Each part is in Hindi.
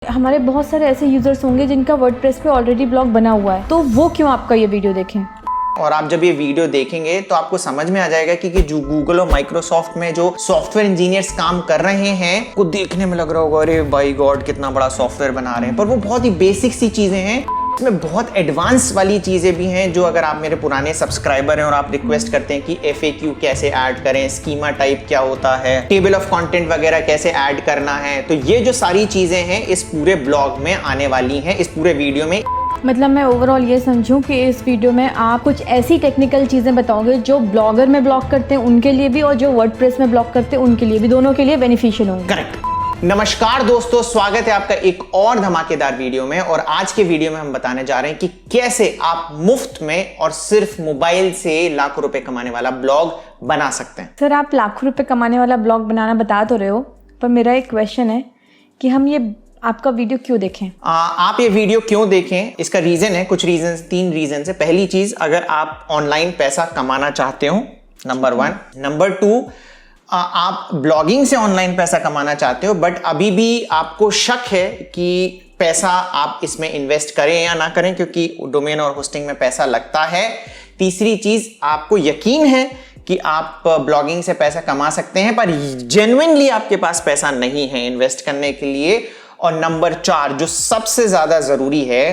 हमारे बहुत सारे ऐसे यूजर्स होंगे जिनका वर्डप्रेस पे ऑलरेडी ब्लॉग बना हुआ है, तो वो क्यों आपका ये वीडियो देखें। और आप जब ये वीडियो देखेंगे तो आपको समझ में आ जाएगा कि जो गूगल और माइक्रोसॉफ्ट में जो सॉफ्टवेयर इंजीनियर्स काम कर रहे हैं, को देखने में लग रहा होगा अरे बाय गॉड कितना बड़ा सॉफ्टवेयर बना रहे हैं, पर वो बहुत ही बेसिक सी चीजें हैं। इसमें बहुत एडवांस वाली चीजें भी हैं जो अगर आप मेरे पुराने सब्सक्राइबर हैं और आप रिक्वेस्ट करते हैं कि FAQ कैसे ऐड करें, स्कीमा टाइप क्या होता है, टेबल ऑफ कंटेंट वगैरह कैसे ऐड करना है, तो ये जो सारी चीजें हैं इस पूरे ब्लॉग में आने वाली हैं, इस पूरे वीडियो में। मतलब मैं ओवरऑल ये समझूं कि इस वीडियो में आप कुछ ऐसी टेक्निकल चीज़ें बताओगे जो ब्लॉगर में ब्लॉग करते हैं उनके लिए भी और जो वर्डप्रेस में ब्लॉग करते हैं उनके लिए भी, दोनों के लिए बेनिफिशियल होंगे। करेक्ट। नमस्कार दोस्तों, स्वागत है आपका एक और धमाकेदार वीडियो में। और आज के वीडियो में हम बताने जा रहे हैं कि कैसे आप मुफ्त में और सिर्फ मोबाइल से लाखों रुपए कमाने वाला ब्लॉग बना सकते हैं। सर, आप लाखों रुपए कमाने वाला ब्लॉग बनाना बता तो रहे हो, पर मेरा एक क्वेश्चन है कि हम ये आपका वीडियो क्यों देखें। आप ये वीडियो क्यों देखें, इसका रीजन है, कुछ रीजन, 3 रीजन है। पहली चीज, अगर आप ऑनलाइन पैसा कमाना चाहते हो, नंबर 1। नंबर 2, आप ब्लॉगिंग से ऑनलाइन पैसा कमाना चाहते हो बट अभी भी आपको शक है कि पैसा आप इसमें इन्वेस्ट करें या ना करें क्योंकि डोमेन और होस्टिंग में पैसा लगता है। तीसरी चीज, आपको यकीन है कि आप ब्लॉगिंग से पैसा कमा सकते हैं पर जेन्युइनली आपके पास पैसा नहीं है इन्वेस्ट करने के लिए। और नंबर 4, जो सबसे ज्यादा जरूरी है,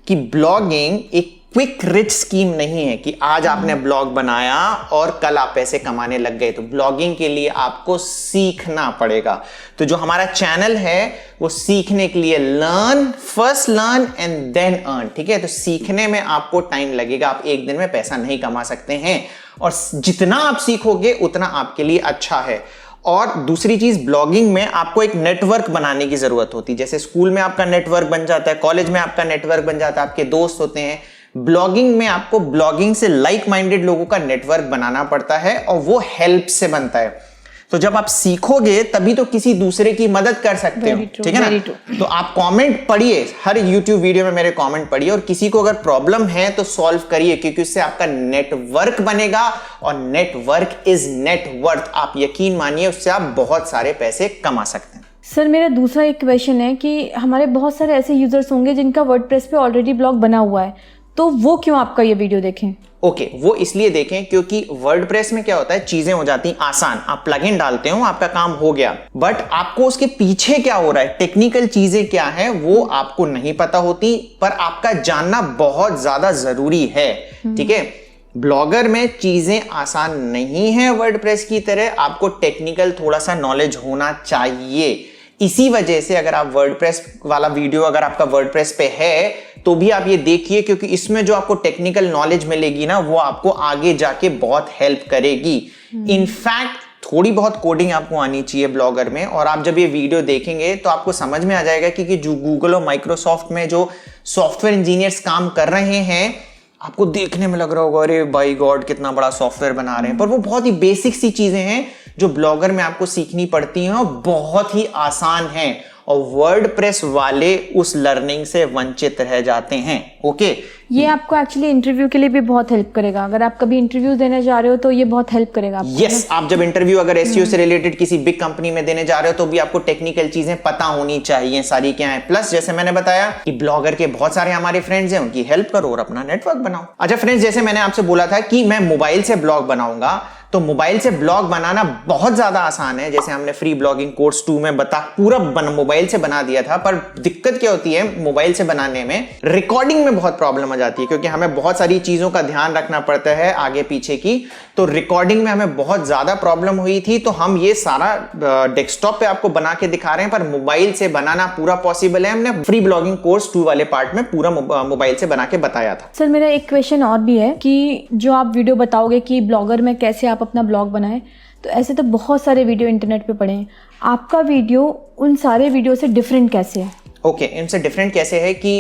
कि ब्लॉगिंग एक क्विक रिच स्कीम नहीं है कि आज आपने ब्लॉग बनाया और कल आप पैसे कमाने लग गए। तो ब्लॉगिंग के लिए आपको सीखना पड़ेगा। तो जो हमारा चैनल है वो सीखने के लिए first learn and then earn, ठीक है। तो सीखने में आपको टाइम लगेगा, आप एक दिन में पैसा नहीं कमा सकते हैं और जितना आप सीखोगे उतना आपके लिए अच्छा है। और दूसरी चीज, ब्लॉगिंग में आपको एक नेटवर्क बनाने की जरूरत होती है। जैसे स्कूल में आपका नेटवर्क बन जाता है, कॉलेज में आपका नेटवर्क बन जाता है, आपके दोस्त होते हैं। ब्लॉगिंग में आपको ब्लॉगिंग से लाइक माइंडेड लोगों का नेटवर्क बनाना पड़ता है और वो हेल्प से बनता है। तो जब आप सीखोगे तभी तो किसी दूसरे की मदद कर सकते हो, ठीक है ना। तो आप कमेंट पढ़िए, हर YouTube वीडियो में मेरे कमेंट पढ़िए और किसी को अगर प्रॉब्लम है तो सॉल्व करिए, क्योंकि उससे आपका नेटवर्क बनेगा और नेटवर्क इज नेटवर्थ। आप यकीन मानिए, उससे आप बहुत सारे पैसे कमा सकते हैं। सर, मेरा दूसरा एक क्वेश्चन है कि हमारे बहुत सारे ऐसे यूजर्स होंगे जिनका वर्डप्रेस पे ऑलरेडी ब्लॉग बना हुआ है, तो वो क्यों आपका ये वीडियो देखें। ओके, वो इसलिए देखें क्योंकि वर्डप्रेस में क्या होता है, चीजें हो जाती हैं आसान। आप प्लगइन डालते हो, आपका काम हो गया, बट आपको उसके पीछे क्या हो रहा है, टेक्निकल चीजें क्या है, वो आपको नहीं पता होती, पर आपका जानना बहुत ज्यादा जरूरी है, ठीक है। ब्लॉगर में चीजें आसान नहीं है वर्डप्रेस की तरह, आपको टेक्निकल थोड़ा सा नॉलेज होना चाहिए। इसी वजह से अगर आप वर्डप्रेस वाला वीडियो अगर आपका वर्डप्रेस पे है तो भी आप ये देखिए, क्योंकि इसमें जो आपको टेक्निकल नॉलेज मिलेगी ना, वो आपको आगे जाके बहुत हेल्प करेगी। इनफैक्ट थोड़ी बहुत कोडिंग आपको आनी चाहिए ब्लॉगर में। और आप जब ये वीडियो देखेंगे तो आपको समझ में आ जाएगा कि जो गूगल और माइक्रोसॉफ्ट में जो सॉफ्टवेयर इंजीनियर्स काम कर रहे हैं, आपको देखने में लग रहा होगा अरे बाय गॉड कितना बड़ा सॉफ्टवेयर बना रहे हैं, पर वो बहुत ही बेसिक सी चीजें हैं जो ब्लॉगर में आपको सीखनी पड़ती हैं और बहुत ही आसान हैं। और वर्डप्रेस वाले उस लर्निंग से वंचित रह जाते हैं। ओके, ये आपको एक्चुअली इंटरव्यू के लिए भी बहुत हेल्प करेगा। अगर आप कभी इंटरव्यू देने जा रहे हो तो ये बहुत हेल्प करेगा आपको। यस, आप जब इंटरव्यू अगर SEO से रिलेटेड किसी बिग कंपनी में देने जा रहे हो तो भी आपको टेक्निकल चीजें पता होनी चाहिए, सारी क्या है। प्लस जैसे मैंने बताया कि ब्लॉगर के बहुत सारे हमारे फ्रेंड्स हैं, उनकी हेल्प करो और अपना नेटवर्क बनाओ। अच्छा फ्रेंड्स, जैसे मैंने आपसे बोला था कि मैं मोबाइल से ब्लॉग बनाऊंगा, तो मोबाइल से ब्लॉग बनाना बहुत ज्यादा आसान है। जैसे हमने फ्री ब्लॉगिंग कोर्स 2 में पूरा मोबाइल से बना दिया था, पर दिक्कत क्या होती है मोबाइल से बनाने में, रिकॉर्डिंग में बहुत प्रॉब्लम आ जाती है, क्योंकि हमें बहुत सारी चीजों का ध्यान रखना पड़ता है आगे पीछे की। तो रिकॉर्डिंग में हमें बहुत ज्यादा प्रॉब्लम हुई थी। तो हम ये सारा डेस्कटॉप पे आपको बना के दिखा रहे हैं, पर मोबाइल से बनाना पूरा पॉसिबल है। हमने फ्री ब्लॉगिंग कोर्स 2 वाले पार्ट में पूरा मोबाइल से बना के बताया था। सर, मेरा एक क्वेश्चन और भी है कि जो आप वीडियो बताओगे कि ब्लॉगर में कैसे आप अपना ब्लॉग बनाएं, तो ऐसे तो बहुत सारे वीडियो इंटरनेट पे पड़े हैं, आपका वीडियो उन सारे वीडियो से डिफरेंट कैसे है। ओके, इनसे डिफरेंट कैसे है कि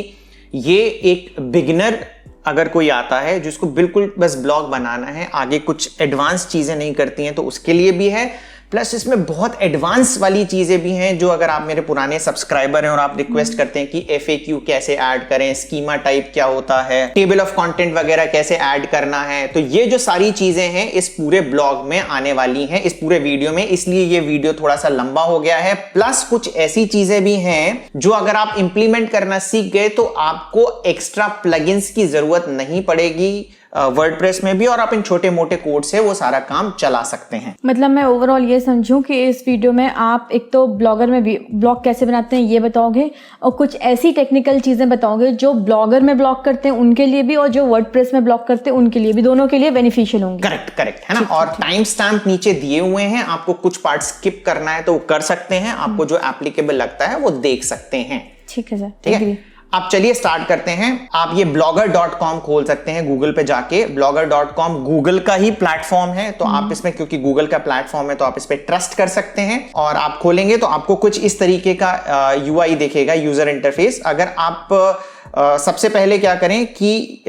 ये एक बिगिनर अगर कोई आता है जिसको बिल्कुल बस ब्लॉग बनाना है, आगे कुछ एडवांस चीजें नहीं करती हैं, तो उसके लिए भी है। प्लस इसमें बहुत एडवांस वाली चीजें भी हैं जो अगर आप मेरे पुराने सब्सक्राइबर हैं और आप रिक्वेस्ट करते हैं कि FAQ कैसे ऐड करें, स्कीमा टाइप क्या होता है, टेबल ऑफ कंटेंट वगैरह कैसे ऐड करना है, तो ये जो सारी चीजें हैं इस पूरे ब्लॉग में आने वाली हैं, इस पूरे वीडियो में, इसलिए ये वीडियो थोड़ा सा लंबा हो गया है। प्लस कुछ ऐसी चीजें भी हैं जो अगर आप इंप्लीमेंट करना सीख गए तो आपको एक्स्ट्रा प्लगइन्स की जरूरत नहीं पड़ेगी वर्डप्रेस में भी, और आप इन छोटे मोटे कोड से वो सारा काम चला सकते हैं। मतलब मैं ओवरऑल ये समझूं कि इस वीडियो में आप एक तो ब्लॉगर में ब्लॉग कैसे बनाते हैं ये बताओगे, और कुछ ऐसी टेक्निकल चीज़ें बताओगे जो ब्लॉगर में ब्लॉग करते हैं उनके लिए भी और जो वर्डप्रेस में ब्लॉग करते हैं उनके लिए भी, दोनों के लिए बेनिफिशियल होंगे। करेक्ट है ना। और टाइम स्टैम्प नीचे दिए हुए हैं, आपको कुछ पार्ट स्किप करना है तो वो कर सकते हैं, आपको जो एप्लीकेबल लगता है वो देख सकते हैं। ठीक है सर, ठीक है। अब चलिए स्टार्ट करते हैं। आप ये blogger.com खोल सकते हैं गूगल पे जाके। blogger.com गूगल का ही प्लेटफॉर्म है, तो आप इसमें, क्योंकि गूगल का प्लेटफॉर्म है तो आप इस पे ट्रस्ट कर सकते हैं। और आप खोलेंगे तो आपको कुछ इस तरीके का UI दिखेगा, यूजर इंटरफेस। अगर आप सबसे पहले क्या करें कि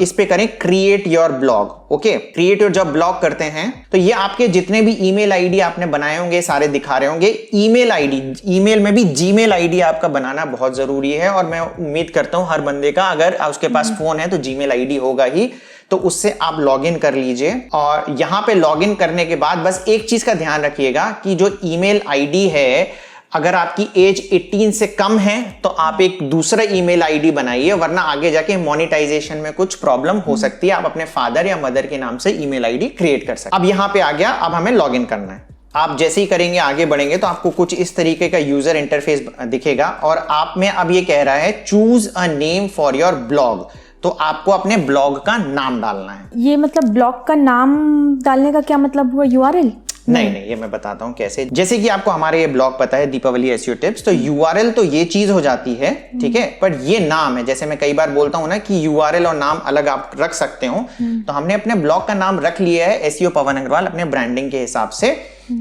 इस पे करें create your blog. Okay, create your, जब ब्लॉग करते हैं तो ये आपके जितने भी ईमेल आईडी आपने बनाए होंगे सारे दिखा रहे होंगे। ईमेल आईडी, ईमेल में भी जीमेल आईडी आपका बनाना बहुत जरूरी है, और मैं उम्मीद करता हूं हर बंदे का अगर उसके पास फोन है तो जीमेल आईडी होगा ही, तो उससे आप लॉगिन कर लीजिए। और यहां पे लॉगिन करने के बाद बस एक चीज का ध्यान रखिएगा कि जो ईमेल आईडी है, अगर आपकी एज 18 से कम है तो आप एक दूसरा ईमेल आईडी बनाइए, वरना आगे जाके मोनेटाइजेशन में कुछ प्रॉब्लम हो सकती है। आप अपने फादर या मदर के नाम से ईमेल आईडी क्रिएट कर सकते हैं। अब यहां पे आ गया, अब हमें लॉगिन करना है। आप जैसे ही करेंगे, आगे बढ़ेंगे तो आपको कुछ इस तरीके का यूजर इंटरफेस दिखेगा, और आप में अब ये कह रहा है choose a name for your blog. तो आपको अपने ब्लॉग का नाम डालना है। ये मतलब ब्लॉग का नाम डालने का क्या मतलब हुआ, URL? नहीं, ये मैं बताता हूं कैसे। जैसे कि आपको हमारे ये ब्लॉग पता है दीपावली SEO टिप्स, तो URL तो ये चीज हो जाती है, ठीक है, पर ये नाम है। जैसे मैं कई बार बोलता हूं ना कि URL और नाम अलग आप रख सकते हो, तो हमने अपने ब्लॉग का नाम रख लिया है SEO पवन अग्रवाल अपने ब्रांडिंग के हिसाब से।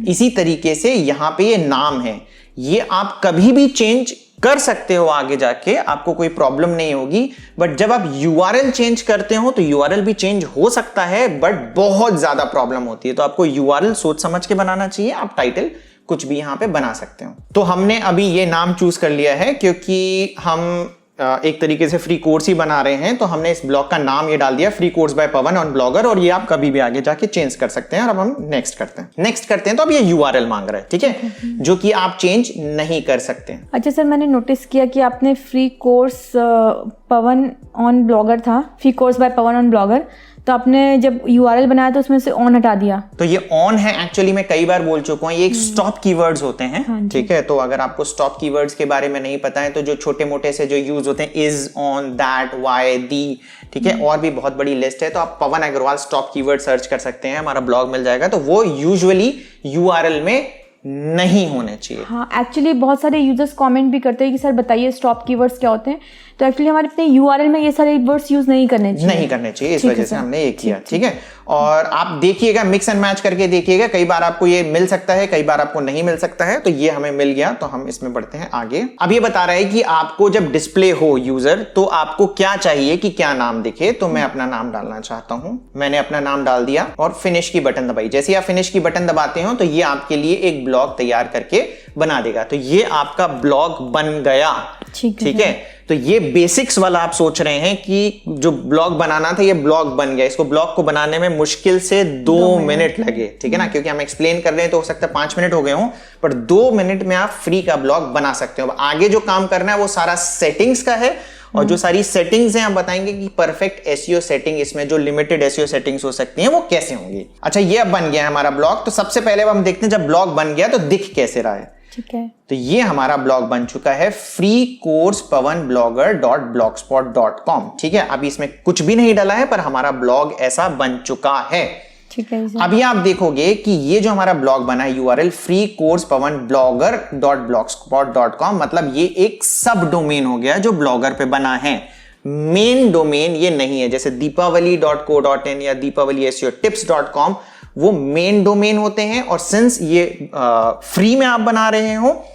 इसी तरीके से यहाँ पे ये नाम है, ये आप कभी भी चेंज कर सकते हो आगे जाके, आपको कोई प्रॉब्लम नहीं होगी। बट जब आप URL चेंज करते हो तो URL भी चेंज हो सकता है, बट बहुत ज्यादा प्रॉब्लम होती है। तो आपको URL सोच समझ के बनाना चाहिए। आप टाइटल कुछ भी यहां पे बना सकते हो। तो हमने अभी ये नाम चूज कर लिया है क्योंकि हम एक तरीके से फ्री कोर्स ही बना रहे हैं, तो हमने इस ब्लॉग का नाम ये डाल दिया, free course by Pawan on Blogger. और ये आप कभी भी आगे जाके चेंज कर सकते हैं। और अब हम नेक्स्ट करते हैं। तो अब ये URL मांग रहा है, ठीक है, जो कि आप चेंज नहीं कर सकते हैं। अच्छा सर, मैंने नोटिस किया कि आपने free course Pawan on Blogger था, free course by Pawan on Blogger, तो आपने जब URL बनाया तो उसमें से ऑन हटा दिया। तो ये ऑन है, एक्चुअली मैं कई बार बोल चुका हूँ, ये एक स्टॉप कीवर्ड्स होते हैं, ठीक है। तो अगर आपको स्टॉप कीवर्ड्स के बारे में नहीं पता है तो जो छोटे मोटे से जो यूज होते हैं, इज, ऑन, दैट, वाई, दी, ठीक है, और भी बहुत बड़ी लिस्ट है। तो आप पवन अग्रवाल स्टॉप कीवर्ड सर्च कर सकते हैं, हमारा ब्लॉग मिल जाएगा। तो वो यूजुअली URL में नहीं होने चाहिए। हाँ, एक्चुअली बहुत सारे यूजर्स कमेंट भी करते हैं कि सर बताइए स्टॉप कीवर्ड्स क्या होते हैं। तो एक्चुअली हमारे अपने URL में ये सारे वर्ड्स यूज नहीं करने चाहिए, इस वजह से हमने ये किया, ठीक है। और आप देखिएगा, मिक्स एंड मैच करके देखिएगा, कई बार आपको ये मिल सकता है, कई बार आपको नहीं मिल सकता है। तो ये हमें मिल गया, तो हम इसमें बढ़ते हैं आगे। अब ये बता रहा है कि आपको जब डिस्प्ले हो यूजर, तो आपको क्या चाहिए कि क्या नाम दिखे। तो मैं अपना नाम डालना चाहता हूं, मैंने अपना नाम डाल दिया और फिनिश की बटन दबाई। जैसे आप फिनिश की बटन दबाते हो तो ये आपके लिए एक ब्लॉग तैयार करके बना देगा। तो ये आपका ब्लॉग बन गया, ठीक है। तो ये बेसिक्स वाला आप सोच रहे हैं कि जो ब्लॉग बनाना था ये ब्लॉग बन गया। इसको ब्लॉग को बनाने में मुश्किल से 2 मिनट लगे, ठीक है ना, क्योंकि हम एक्सप्लेन कर रहे हैं तो हो सकता है 5 मिनट हो गए हों, पर 2 मिनट में आप फ्री का ब्लॉग बना सकते हो। आगे जो काम करना है वो सारा सेटिंग्स का है, और जो सारी सेटिंग्स हैं हम बताएंगे कि परफेक्ट SEO सेटिंग, इसमें जो लिमिटेड SEO सेटिंग्स हो सकती हैं वो कैसे होंगी। अच्छा, ये अब बन गया है हमारा ब्लॉग। तो सबसे पहले अब हम देखते हैं जब ब्लॉग बन गया तो दिख कैसे रहा है, ठीक है। तो ये हमारा ब्लॉग बन चुका है, फ्री कोर्स पवन blogger.blogspot.com, ठीक है। अभी इसमें कुछ भी नहीं डाला है, पर हमारा ब्लॉग ऐसा बन चुका है, ठीक है। अभी आप देखोगे कि ये जो हमारा ब्लॉग बना है URL फ्री कोर्स पवन blogger.blogspot.com, मतलब ये एक सब डोमेन हो गया जो ब्लॉगर पे बना है। मेन डोमेन ये नहीं है, जैसे deepavali.co.in या deepavali.seotips.com, वो मेन डोमेन होते हैं। और सिंस ये फ्री में आप बना रहे हो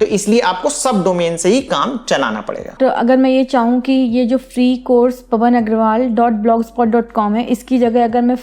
तो इसलिए आपको सब डोमेन से ही काम चलाना पड़ेगा। तो अगर मैं ये चाहूँ कि ये जो फ्री कोर्स pavanagarwal.blogspot.com है, इसकी जगह अगर मैं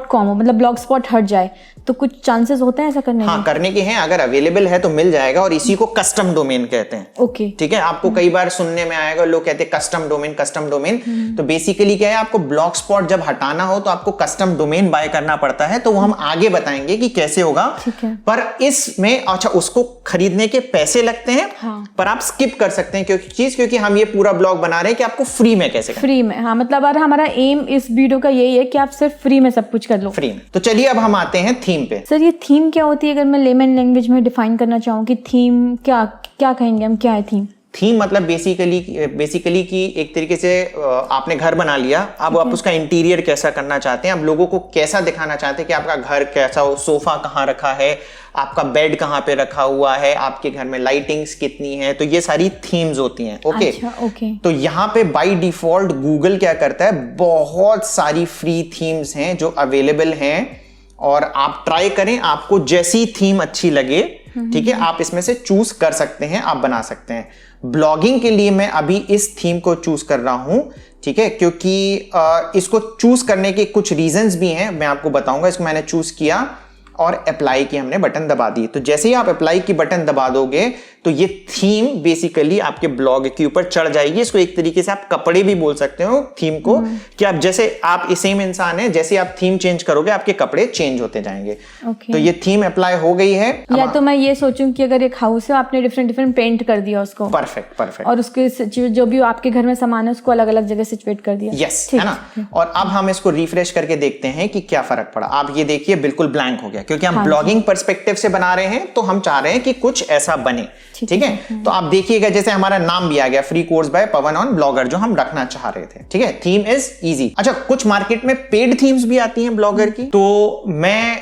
.com मतलब ब्लॉगस्पॉट हट जाए, तो कुछ चांसेस होते हैं ऐसा करने के? हाँ, करने के हैं। अगर अवेलेबल है तो मिल जाएगा, और इसी को कस्टम डोमेन कहते हैं। ओके, ठीक है। आपको कई बार सुनने में आएगा, लोग कहते हैं कस्टम डोमेन, कस्टम डोमेन। तो बेसिकली क्या है, आपको ब्लॉगस्पॉट जब हटाना हो तो आपको कस्टम डोमेन बाय करना पड़ता है, तो वो हम आगे बताएंगे कि कैसे होगा। ठीक है। पर इसमें अच्छा, उसको खरीदने के पैसे लगते हैं। हाँ। पर आप स्किप कर सकते हैं क्योंकि हम ये पूरा ब्लॉग बना रहे हैं कि आपको फ्री में कैसे करना। फ्री में, हाँ, मतलब अगर हमारा एम इस वीडियो का यही है कि आप सिर्फ फ्री में सब कुछ कर लो। फ्री में। तो चलिए अब हम आते हैं थीम पे। सर, ये थीम क्या होती है? अगर मैं लेमन लैंग्वेज में डिफाइन करना चाहूँ कि थीम क्या क्या कहेंगे हम, क्या है थीम? थीम मतलब बेसिकली कि एक तरीके से आपने घर बना लिया, अब आप उसका इंटीरियर कैसा करना चाहते हैं, आप लोगों को कैसा दिखाना चाहते हैं कि आपका घर कैसा हो, सोफा कहाँ रखा है, आपका बेड कहाँ पे रखा हुआ है, आपके घर में लाइटिंग्स कितनी है, तो ये सारी थीम्स होती हैं। ओके। अच्छा, ओके। तो यहाँ पे बाय डिफॉल्ट गूगल क्या करता है, बहुत सारी फ्री थीम्स हैं जो अवेलेबल हैं, और आप ट्राई करें, आपको जैसी थीम अच्छी लगे, ठीक है, आप इसमें से चूज कर सकते हैं, आप बना सकते हैं। ब्लॉगिंग के लिए मैं अभी इस थीम को चूज कर रहा हूं, ठीक है, क्योंकि इसको चूज करने के कुछ रीजंस भी हैं, मैं आपको बताऊंगा। इसको मैंने चूज किया और अप्लाई की हमने बटन दबा दी। तो जैसे ही आप अप्लाई की बटन दबा दोगे तो ये थीम बेसिकली आपके ब्लॉग के ऊपर चढ़ जाएगी। इसको एक तरीके से आप कपड़े भी बोल सकते हो थीम को, कि आप जैसे आप सेम इंसान है, जैसे आप थीम चेंज करोगे आपके कपड़े चेंज होते जाएंगे। Okay. तो ये थीम अप्लाई हो गई है। या तो मैं ये सोचूं कि अगर एक हाउस है, आपने डिफरेंट पेंट कर दिया उसको, परफेक्ट, और उसके जो भी आपके घर में सामान है उसको अलग अलग जगह सिचुएट कर दिया। यस, है ना। और अब हम इसको रिफ्रेश करके देखते हैं कि क्या फर्क पड़ा। आप ये देखिए बिल्कुल ब्लैंक हो गया, क्योंकि हम ब्लॉगिंग पर्सपेक्टिव से बना रहे हैं, तो हम चाह रहे हैं कि कुछ ऐसा बने। ठीक है। तो आप देखिएगा जैसे हमारा नाम भी आ गया, free course by Pawan on Blogger, जो हम रखना चाह रहे थे। ठीक है। Theme is easy. अच्छा, कुछ मार्केट में पेड थीम्स भी आती हैं ब्लॉगर की, तो मैं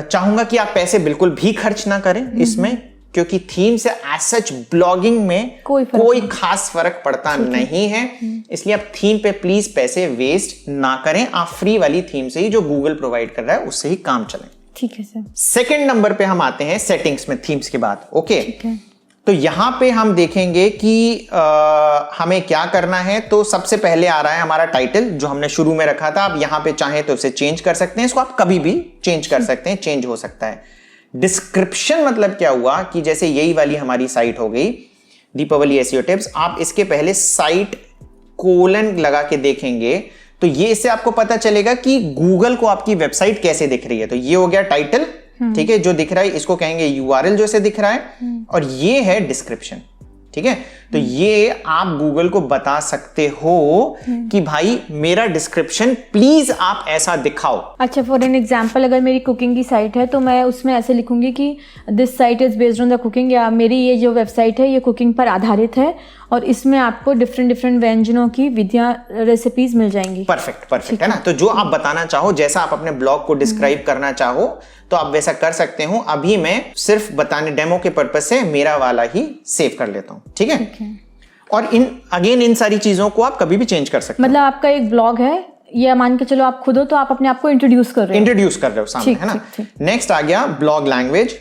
चाहूंगा कि आप पैसे बिल्कुल भी खर्च ना करें इसमें, क्योंकि थीम से एज सच ब्लॉगिंग में कोई खास फर्क पड़ता नहीं है। इसलिए आप थीम पे प्लीज पैसे वेस्ट ना करें, आप फ्री वाली थीम से ही, जो गूगल प्रोवाइड कर रहा है, उससे ही काम चलें। ठीक है सर। सेकंड नंबर पे हम आते हैं सेटिंग्स में, थीम्स के बाद। ओके। ठीक है। तो यहां पे हम देखेंगे कि हमें क्या करना है। तो सबसे पहले आ रहा है हमारा टाइटल, जो हमने शुरू में रखा था। आप यहां पे चाहें तो इसे चेंज कर सकते हैं, इसको आप कभी भी चेंज कर सकते हैं, चेंज हो सकता है। डिस्क्रिप्शन मतलब क्या हुआ कि जैसे यही वाली हमारी साइट हो गई दीपावली एसईओ टिप्स, आप इसके पहले साइट कोलन लगा के देखेंगे, तो ये इससे आपको पता चलेगा कि गूगल को आपकी वेबसाइट कैसे दिख रही है। तो ये हो गया टाइटल, ठीक है, जो दिख रहा है इसको कहेंगे यूआरएल, जो इसे दिख रहा है, और ये है डिस्क्रिप्शन। ठीक है। तो ये आप गूगल को बता सकते हो कि भाई मेरा डिस्क्रिप्शन प्लीज आप ऐसा दिखाओ। अच्छा, फॉर एन एग्जांपल, अगर मेरी कुकिंग की साइट है तो मैं उसमें ऐसे लिखूंगी कि this site is based on the cooking, या मेरी ये जो वेबसाइट है ये कुकिंग पर आधारित है, और इसमें आपको डिफरेंट व्यंजनों की विधियां, रेसिपीज मिल जाएंगी। परफेक्ट है ना। तो जो आप बताना चाहो, जैसा आप अपने ब्लॉग को डिस्क्राइब करना चाहो, तो आप वैसा कर सकते हो। अभी मैं सिर्फ बताने, डेमो के पर्पज से मेरा वाला ही सेव कर लेता हूं। ठीक है। और इन सारी चीजों को आप कभी भी चेंज कर सकते हो। मतलब आपका एक ब्लॉग है, ये मान के चलो आप खुद हो, तो आप अपने आप को इंट्रोड्यूस कर रहे हो सामने, है ना। नेक्स्ट आ गया ब्लॉग लैंग्वेज।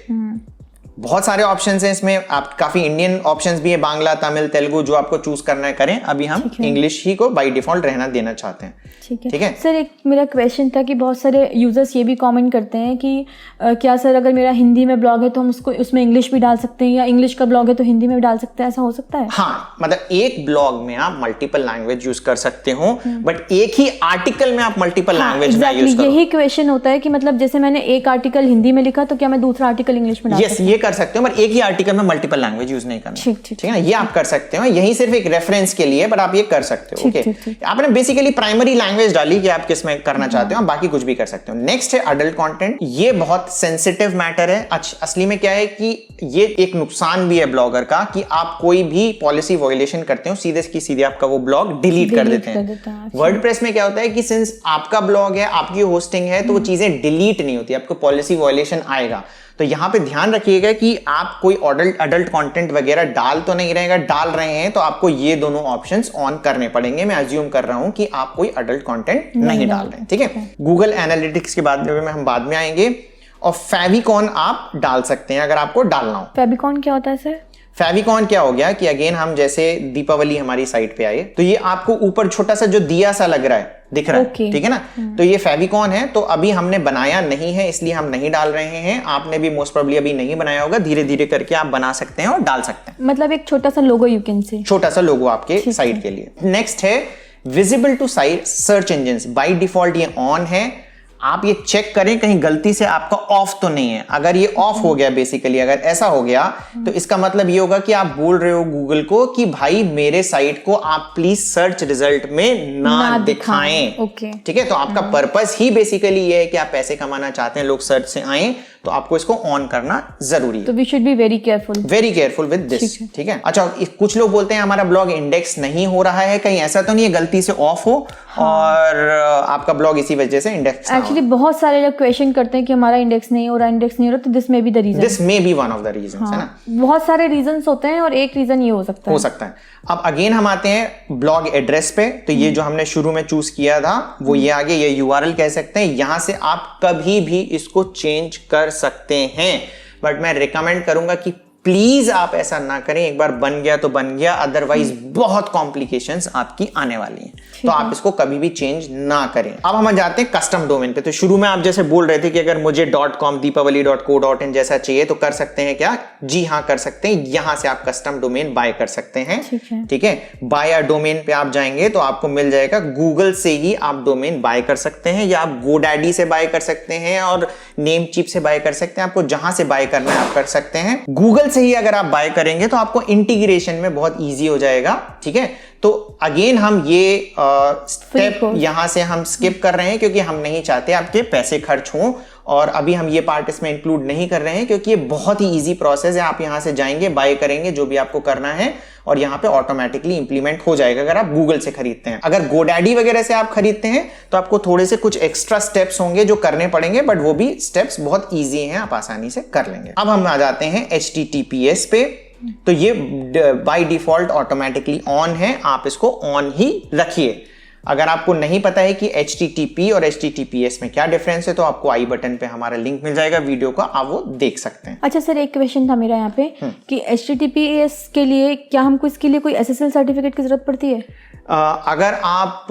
बहुत सारे ऑप्शंस हैं इसमें, आप काफी इंडियन ऑप्शंस भी है, बांग्ला, तमिल, तेलुगु, जो आपको चूज करना है करें। अभी हम इंग्लिश ही को बाय डिफॉल्ट रहना देना चाहते हैं। ठीक है सर, एक मेरा क्वेश्चन था कि बहुत सारे यूजर्स ये भी कमेंट करते हैं कि क्या सर, अगर मेरा हिंदी में ब्लॉग है तो हम उसको उसमें इंग्लिश भी डाल सकते हैं, या इंग्लिश का ब्लॉग है तो हिंदी में भी डाल सकते हैं, ऐसा हो सकता है? हाँ, मतलब एक ब्लॉग में आप मल्टीपल लैंग्वेज यूज कर सकते हो, बट एक ही आर्टिकल में आप मल्टीपल लैंग्वेज ना यूज करो। यही क्वेश्चन होता है कि मतलब जैसे मैंने एक आर्टिकल हिंदी में लिखा, तो क्या मैं दूसरा आर्टिकल इंग्लिश में डाल सकता हूं? ये कर सकते हो, पर एक ही आर्टिकल में मल्टीपल लैंग्वेज यूज नहीं करना। ठीक है ना, ये आप कर सकते हो। यही सिर्फ एक रेफरेंस के लिए, पर आप ये कर सकते हो। ओके। आपने बेसिकली प्राइमरी लैंग्वेज डाली कि आप किसमें करना चाहते हो, आप बाकी कुछ भी कर सकते हो। नेक्स्ट है अडल्ट कंटेंट। ये बहुत सेंसिटिव मैटर है। असली में क्या है कि ये एक नुकसान भी है ब्लॉगर का, कि आप कोई भी पॉलिसी वायलेशन करते हो, सीधे की सीधे आपका वो ब्लॉग डिलीट कर देते हैं। वर्डप्रेस में क्या होता है कि सिंस आपका ब्लॉग है, आपकी होस्टिंग है, तो वो चीजें डिलीट नहीं होती, आपको पॉलिसी वायलेशन आएगा। तो यहां पे ध्यान रखिएगा कि आप कोई अडल्ट कंटेंट वगैरह डाल तो नहीं रहेगा, डाल रहे हैं तो आपको ये दोनों ऑप्शंस ऑन करने पड़ेंगे। मैं अज्यूम कर रहा हूं कि आप कोई अडल्ट कंटेंट नहीं डाल रहे हैं। ठीक है। गूगल एनालिटिक्स के बाद में हम बाद में आएंगे। और फेविकॉन आप डाल सकते हैं अगर आपको डालना हो। फेविकॉन क्या होता है सर? फेविकॉन क्या हो गया कि अगेन हम जैसे दीपावली हमारी साइट पे आए तो ये आपको ऊपर छोटा सा जो दिया सा लग रहा है दिख रहा है, ठीक है ना। तो ये फेविकॉन है, तो अभी हमने बनाया नहीं है इसलिए हम नहीं डाल रहे हैं। आपने भी मोस्ट प्रोबेबली अभी नहीं बनाया होगा, धीरे धीरे करके आप बना सकते हैं और डाल सकते हैं। मतलब एक छोटा सा लोगो यू कैन से, छोटा सा लोगो आपके साइट के लिए। नेक्स्ट है visible to site search engines. By default ये ऑन है, आप ये चेक करें कहीं गलती से आपका ऑफ तो नहीं है। अगर ये ऑफ हो गया, बेसिकली अगर ऐसा हो गया तो इसका मतलब ये होगा कि आप बोल रहे हो गूगल को कि भाई मेरे साइट को आप प्लीज सर्च रिजल्ट में ना दिखाएं। ओके, ठीक है। तो आपका पर्पस ही बेसिकली ये है कि आप पैसे कमाना चाहते हैं, लोग सर्च से आए, तो आपको इसको ऑन करना जरूरी है। तो we should be very careful with this, ठीक है। अच्छा, कुछ लोग बोलते हैं हमारा ब्लॉग इंडेक्स नहीं हो रहा है, कहीं ऐसा तो नहीं है गलती से ऑफ हो और आपका ब्लॉग इसी वजह से इंडेक्स एक्चुअली बहुत सारे लोग क्वेश्चन करते हैं कि हमारा इंडेक्स नहीं हो रहा, तो this may be the reason, this may be one of the reasons, है ना। बहुत सारे रीजंस होते हैं और एक रीजन ये हो सकता है। अब अगेन हम आते हैं ब्लॉग एड्रेस पे। तो ये जो हमने शुरू में चूज किया था वो ये आगे, ये यूआरएल कह सकते हैं। यहां से आप कभी भी इसको चेंज कर सकते हैं, बट मैं रिकमेंड करूंगा कि प्लीज आप ऐसा ना करें। एक बार बन गया तो बन गया, अदरवाइज बहुत कॉम्प्लिकेशंस आपकी आने वाली हैं। तो आप इसको कभी भी चेंज ना करें। अब हम जाते हैं कस्टम डोमेन पे। तो शुरू में आप जैसे बोल रहे थे कि अगर मुझे .com deepavali.co.in जैसा चाहिए तो कर सकते हैं क्या? जी हाँ, कर सकते हैं। यहां से आप कस्टम डोमेन बाय कर सकते हैं, ठीक है। बाय अ डोमेन पे आप जाएंगे तो आपको मिल जाएगा, गूगल से ही आप डोमेन बाय कर सकते हैं, या आप GoDaddy से बाय कर सकते हैं और नेमचीप से बाय कर सकते हैं। आपको जहां से बाय करना है आप कर सकते हैं। गूगल से ही अगर आप बाय करेंगे तो आपको इंटीग्रेशन में बहुत इजी हो जाएगा, ठीक है। तो अगेन हम ये स्टेप यहां से हम स्किप कर रहे हैं क्योंकि हम नहीं चाहते आपके पैसे खर्च हों, और अभी हम ये पार्ट इसमें इंक्लूड नहीं कर रहे हैं क्योंकि ये बहुत ही इजी प्रोसेस है। आप यहां से जाएंगे, बाय करेंगे जो भी आपको करना है और यहां पे ऑटोमेटिकली इंप्लीमेंट हो जाएगा अगर आप गूगल से खरीदते हैं। अगर GoDaddy वगैरह से आप खरीदते हैं तो आपको थोड़े से कुछ एक्स्ट्रा स्टेप्स होंगे जो करने पड़ेंगे, बट वो भी स्टेप्स बहुत ईजी हैं, आप आसानी से कर लेंगे। अब हम आ जाते हैं HTTPS पे। तो ये बाय डिफॉल्ट ऑटोमेटिकली ऑन है, आप इसको ऑन ही रखिए। अगर आपको नहीं पता है कि HTTP और HTTPS में क्या डिफरेंस है तो आपको आई बटन पे हमारा लिंक मिल जाएगा वीडियो का, आप वो देख सकते हैं। अच्छा सर, एक क्वेश्चन था मेरा यहाँ पे कि HTTPS के लिए क्या हमको इसके लिए कोई SSL सर्टिफिकेट की जरूरत पड़ती है? अगर आप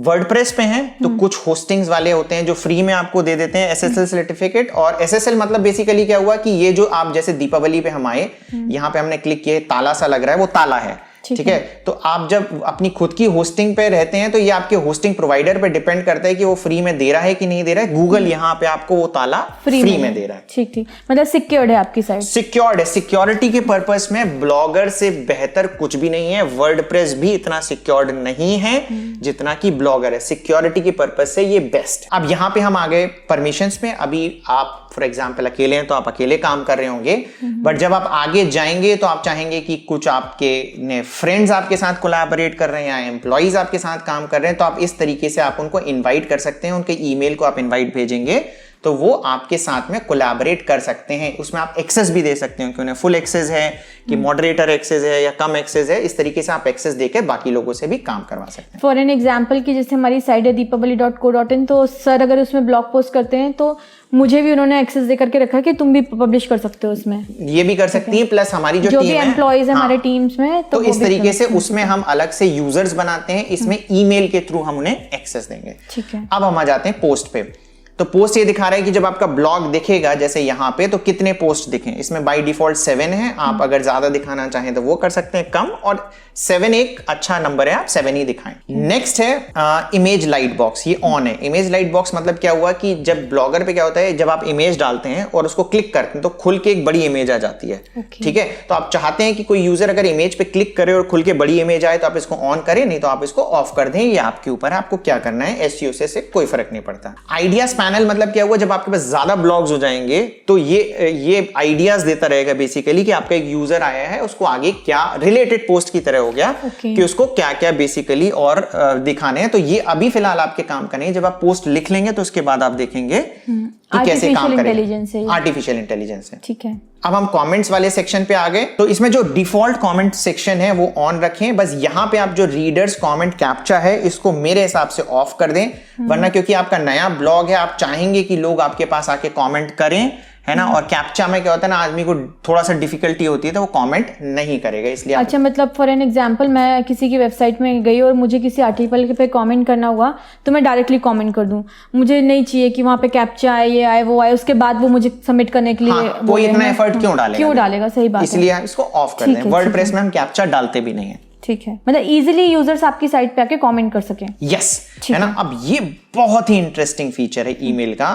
वर्डप्रेस पे हैं तो कुछ होस्टिंग्स वाले होते हैं जो फ्री में आपको दे देते हैं SSL सर्टिफिकेट। और SSL मतलब बेसिकली क्या हुआ कि ये जो आप जैसे दीपावली पे हम आए, यहाँ पे हमने क्लिक किया, ताला सा लग रहा है, वो ताला है, ठीक है। तो आप जब अपनी खुद की होस्टिंग पे रहते हैं तो ये आपके होस्टिंग प्रोवाइडर पे डिपेंड करता है कि वो फ्री में दे रहा है कि नहीं दे रहा है। गूगल यहाँ पे आपको वो ताला फ्री में दे रहा है, ठीक ठीक, मतलब सिक्योर्ड है आपकी साइट, सिक्योर्ड है। सिक्योरिटी के पर्पस में ब्लॉगर से बेहतर कुछ भी नहीं है। वर्डप्रेस भी इतना सिक्योर्ड नहीं है जितना कि ब्लॉगर है। सिक्योरिटी के पर्पस से ये बेस्ट। अब यहाँ पे हम आ गए परमिशंस में। अभी आप फॉर एग्जाम्पल अकेले हैं तो आप अकेले काम कर रहे होंगे, बट जब आप आगे जाएंगे तो आप चाहेंगे कि कुछ आपके फ्रेंड्स आपके साथ कोलैबोरेट कर रहे हैं या एम्प्लॉइज आपके साथ काम कर रहे हैं, तो आप इस तरीके से आप उनको इनवाइट कर सकते हैं। उनके ईमेल को आप इनवाइट भेजेंगे तो वो आपके साथ में कोलैबोरेट कर सकते हैं। उसमें आप एक्सेस भी दे सकते हो कि उन्हें फुल एक्सेस है कि मॉडरेटर एक्सेस है या कम एक्सेस है। इस तरीके से आप एक्सेस देकर बाकी लोगों से भी काम करवा सकते हैं। फॉर एन एग्जाम्पल कि जैसे हमारी साइट है deepavali.co.in, तो सर अगर उसमें ब्लॉग पोस्ट करते हैं तो मुझे भी उन्होंने एक्सेस दे करके रखा है कि तुम भी पब्लिश कर सकते हो उसमें। ये भी कर सकती है, प्लस हमारी जो भी एम्प्लॉइज है हमारे टीम्स में, तो इस तरीके से उसमें हम अलग से यूजर्स बनाते हैं, इसमें ईमेल के थ्रू हम उन्हें एक्सेस देंगे, ठीक है। अब हम आ जाते हैं पोस्ट पे। तो पोस्ट ये दिखा रहा है कि जब आपका ब्लॉग दिखेगा जैसे यहाँ पे, तो कितने पोस्ट दिखें। इसमें बाय डिफॉल्ट 7 है। आप अगर ज्यादा दिखाना चाहें तो वो कर सकते हैं कम, और 7 एक अच्छा नंबर है, आप 7 ही दिखाएं। नेक्स्ट है इमेज लाइट बॉक्स, ये ऑन है। इमेज लाइट बॉक्स मतलब क्या हुआ कि जब ब्लॉगर पे क्या होता है, जब आप इमेज डालते हैं और उसको क्लिक करते हैं तो खुल के एक बड़ी इमेज आ जाती है, ठीक है। तो आप चाहते हैं कि कोई यूजर अगर इमेज पे क्लिक करे और खुल के बड़ी इमेज आए तो आप इसको ऑन करें, नहीं तो आप इसको ऑफ कर दें। ये आपके ऊपर है, आपको क्या करना है। SEO से कोई फर्क नहीं पड़ता। आइडियाज पैनल मतलब क्या हुआ, जब आपके पास ज्यादा ब्लॉग्स हो जाएंगे तो ये आइडियाज देता रहेगा बेसिकली कि आपका एक यूजर आया है, उसको आगे क्या रिलेटेड पोस्ट की तरह हो गया कि उसको क्या क्या बेसिकली और दिखाने हैं। तो ये अभी फिलहाल आपके काम का नहीं, जब आप पोस्ट लिख लेंगे तो उसके बाद आप देखेंगे कि कैसे काम करें। आर्टिफिशियल इंटेलिजेंस है, ठीक है। अब हम कमेंट्स वाले सेक्शन पे आ गए। तो इसमें जो डिफॉल्ट कमेंट सेक्शन है वो ऑन रखें। बस यहाँ पे आप जो रीडर्स कमेंट कैप्चा है इसको मेरे हिसाब से ऑफ कर दें, वरना क्योंकि आपका नया ब्लॉग है, आप चाहेंगे कि लोग आपके पास आके कमेंट करें, है ना। और कैप्चा में क्या होता है ना, आदमी को थोड़ा सा डिफिकल्टी होती है तो वो कमेंट नहीं करेगा, इसलिए अच्छा, मतलब फॉर एन एग्जांपल मैं किसी की वेबसाइट में गई और मुझे किसी आर्टिकल पे कमेंट करना हुआ तो मैं डायरेक्टली कमेंट कर दूं, मुझे नहीं चाहिए कि वहाँ पे कैप्चा आए, ये आए, वो आए, उसके बाद वो मुझे सबमिट करने के लिए कोई इतना एफर्ट क्यों डालेगा, सही बात है, इसलिए हम इसको ऑफ कर दें। वर्डप्रेस में हम कैप्चा डालते भी नहीं है। ठीक है, मतलब इजीली यूजर्स आपकी साइट पे आके कमेंट कर सकें। यस, है ना। अब ये बहुत ही इंटरेस्टिंग फीचर है ईमेल का।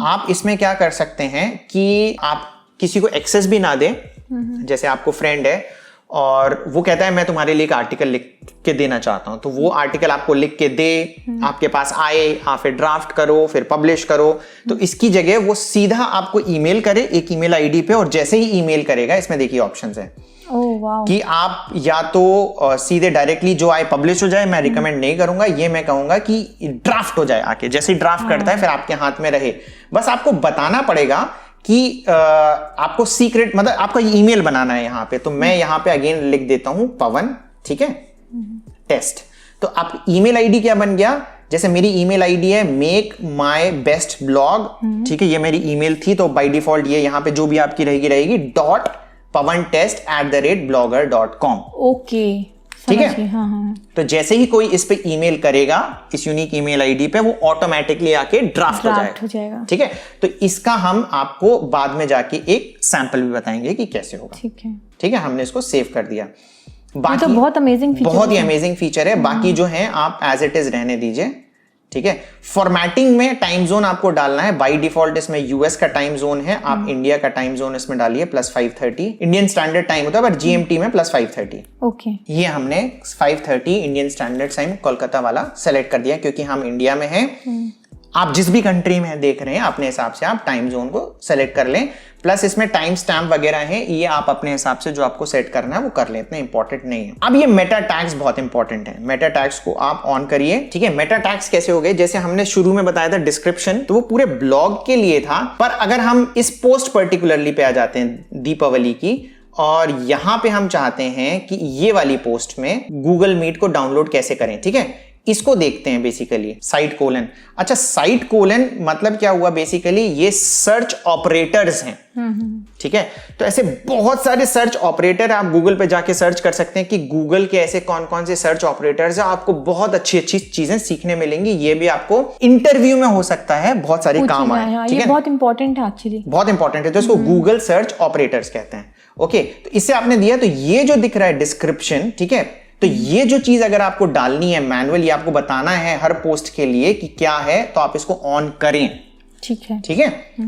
आप इसमें क्या कर सकते हैं कि आप किसी को एक्सेस भी ना दें, जैसे आपको फ्रेंड है और वो कहता है मैं तुम्हारे लिए एक आर्टिकल लिख के देना चाहता हूं, तो वो आर्टिकल आपको लिख के दे, आपके पास आए, आप फिर ड्राफ्ट करो, फिर पब्लिश करो। तो इसकी जगह वो सीधा आपको ईमेल करे एक ईमेल आईडी पे, और जैसे ही ईमेल करेगा, इसमें देखिए ऑप्शंस है कि आप या तो सीधे डायरेक्टली जो आए पब्लिश हो जाए, मैं रिकमेंड नहीं करूंगा, ये मैं कहूंगा कि ड्राफ्ट हो जाए आके, जैसे ही ड्राफ्ट करता है फिर आपके हाथ में रहे। बस आपको बताना पड़ेगा कि आपको सीक्रेट, मतलब आपका ईमेल बनाना है यहाँ पे। तो मैं यहाँ पे अगेन लिख देता हूं पवन, ठीक है, टेस्ट। तो आप ईमेल आईडी क्या बन गया, जैसे मेरी ईमेल आईडी है मेक माई बेस्ट ब्लॉग, ठीक है, ये मेरी ईमेल थी, तो बाय डिफॉल्ट ये यहाँ पे जो भी आपकी रहेगी .pavantest@blogger.com। ओके, ठीक है। हाँ। तो जैसे ही कोई इस पे ईमेल करेगा इस यूनिक ईमेल आईडी पे, वो ऑटोमेटिकली आके ड्राफ्ट हो जाएगा। ठीक है, तो इसका हम आपको बाद में जाके एक सैंपल भी बताएंगे कि कैसे होगा। ठीक है, हमने इसको सेव कर दिया। बाकी तो बहुत अमेजिंग फीचर, बहुत ही अमेजिंग फीचर है। बाकी जो है आप एज इट इज रहने दीजिए। ठीक है, फॉर्मेटिंग में टाइम जोन आपको डालना है। बाय डिफॉल्ट इसमें यूएस का टाइम जोन है, आप इंडिया का टाइम जोन इसमें डालिए +5:30। इंडियन स्टैंडर्ड टाइम होता है बट जीएमटी में +5:30। ओके, ये हमने 5:30 इंडियन स्टैंडर्ड टाइम कोलकाता वाला सेलेक्ट कर दिया क्योंकि हम इंडिया में हैं। आप जिस भी कंट्री में देख रहे हैं अपने हिसाब से आप टाइम जोन को सेलेक्ट कर लें। प्लस इसमें टाइम स्टैम्प वगैरह है, ये आप अपने हिसाब से जो आपको सेट करना है वो कर लें, इतना इंपॉर्टेंट नहीं है। अब ये मेटा टैग्स बहुत इंपॉर्टेंट है, मेटा टैग्स को आप ऑन करिए। ठीक है, मेटा टैग्स कैसे हो गए, जैसे हमने शुरू में बताया था डिस्क्रिप्शन, तो वो पूरे ब्लॉग के लिए था, पर अगर हम इस पोस्ट पर्टिकुलरली पे आ जाते हैं दीपावली की, और यहां पे हम चाहते हैं कि ये वाली पोस्ट में गूगल मीट को डाउनलोड कैसे करें, ठीक है, इसको देखते हैं बेसिकली साइट कोलन। अच्छा, साइट कोलन मतलब क्या हुआ, बेसिकली ये सर्च ऑपरेटर्स हैं। ठीक है, तो ऐसे बहुत सारे सर्च ऑपरेटर आप गूगल पे जाके सर्च कर सकते हैं कि गूगल के ऐसे कौन कौन से सर्च ऑपरेटर्स हैं। आपको बहुत अच्छी अच्छी चीजें सीखने मिलेंगी, ये भी आपको इंटरव्यू में हो सकता है बहुत सारे काम आए। ठीक है, बहुत इंपॉर्टेंट है, एक्चुअली बहुत इंपॉर्टेंट है, तो इसको गूगल सर्च ऑपरेटर्स कहते हैं। ओके, तो इससे आपने दिया, तो ये जो दिख रहा है डिस्क्रिप्शन, ठीक है, तो ये जो चीज अगर आपको डालनी है मैनुअली, आपको बताना है हर पोस्ट के लिए कि क्या है, तो आप इसको ऑन करें। ठीक है,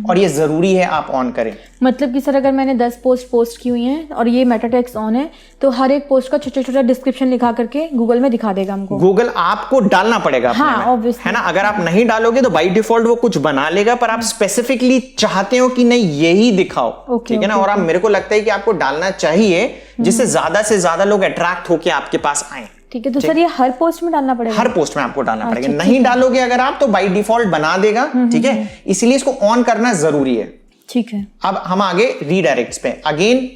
और ये जरूरी है आप ऑन करें। मतलब कि सर अगर मैंने 10 पोस्ट की हुई हैं और ये मेटा टैग्स ऑन है, तो हर एक पोस्ट का छोटा छोटा डिस्क्रिप्शन लिखा करके गूगल में दिखा देगा हमको। गूगल आपको डालना पड़ेगा, हाँ, ऑब्वियसली, है ना। अगर आप नहीं डालोगे तो बाय डिफॉल्ट वो कुछ बना लेगा, पर आप स्पेसिफिकली चाहते हो कि नहीं यही दिखाओ, ठीक है ना। और आप, मेरे को लगता है कि आपको डालना चाहिए जिससे ज्यादा से ज्यादा लोग अट्रैक्ट होके आपके पास आए। ठीक है, तो सर ये हर पोस्ट में डालना पड़ेगा? हर पोस्ट में आपको डालना पड़ेगा। नहीं डालोगे अगर आप, तो बाय डिफॉल्ट बना देगा। ठीक है, इसलिए इसको ऑन करना जरूरी है। ठीक है, अब हम आगे रीडायरेक्ट्स पे। अगेन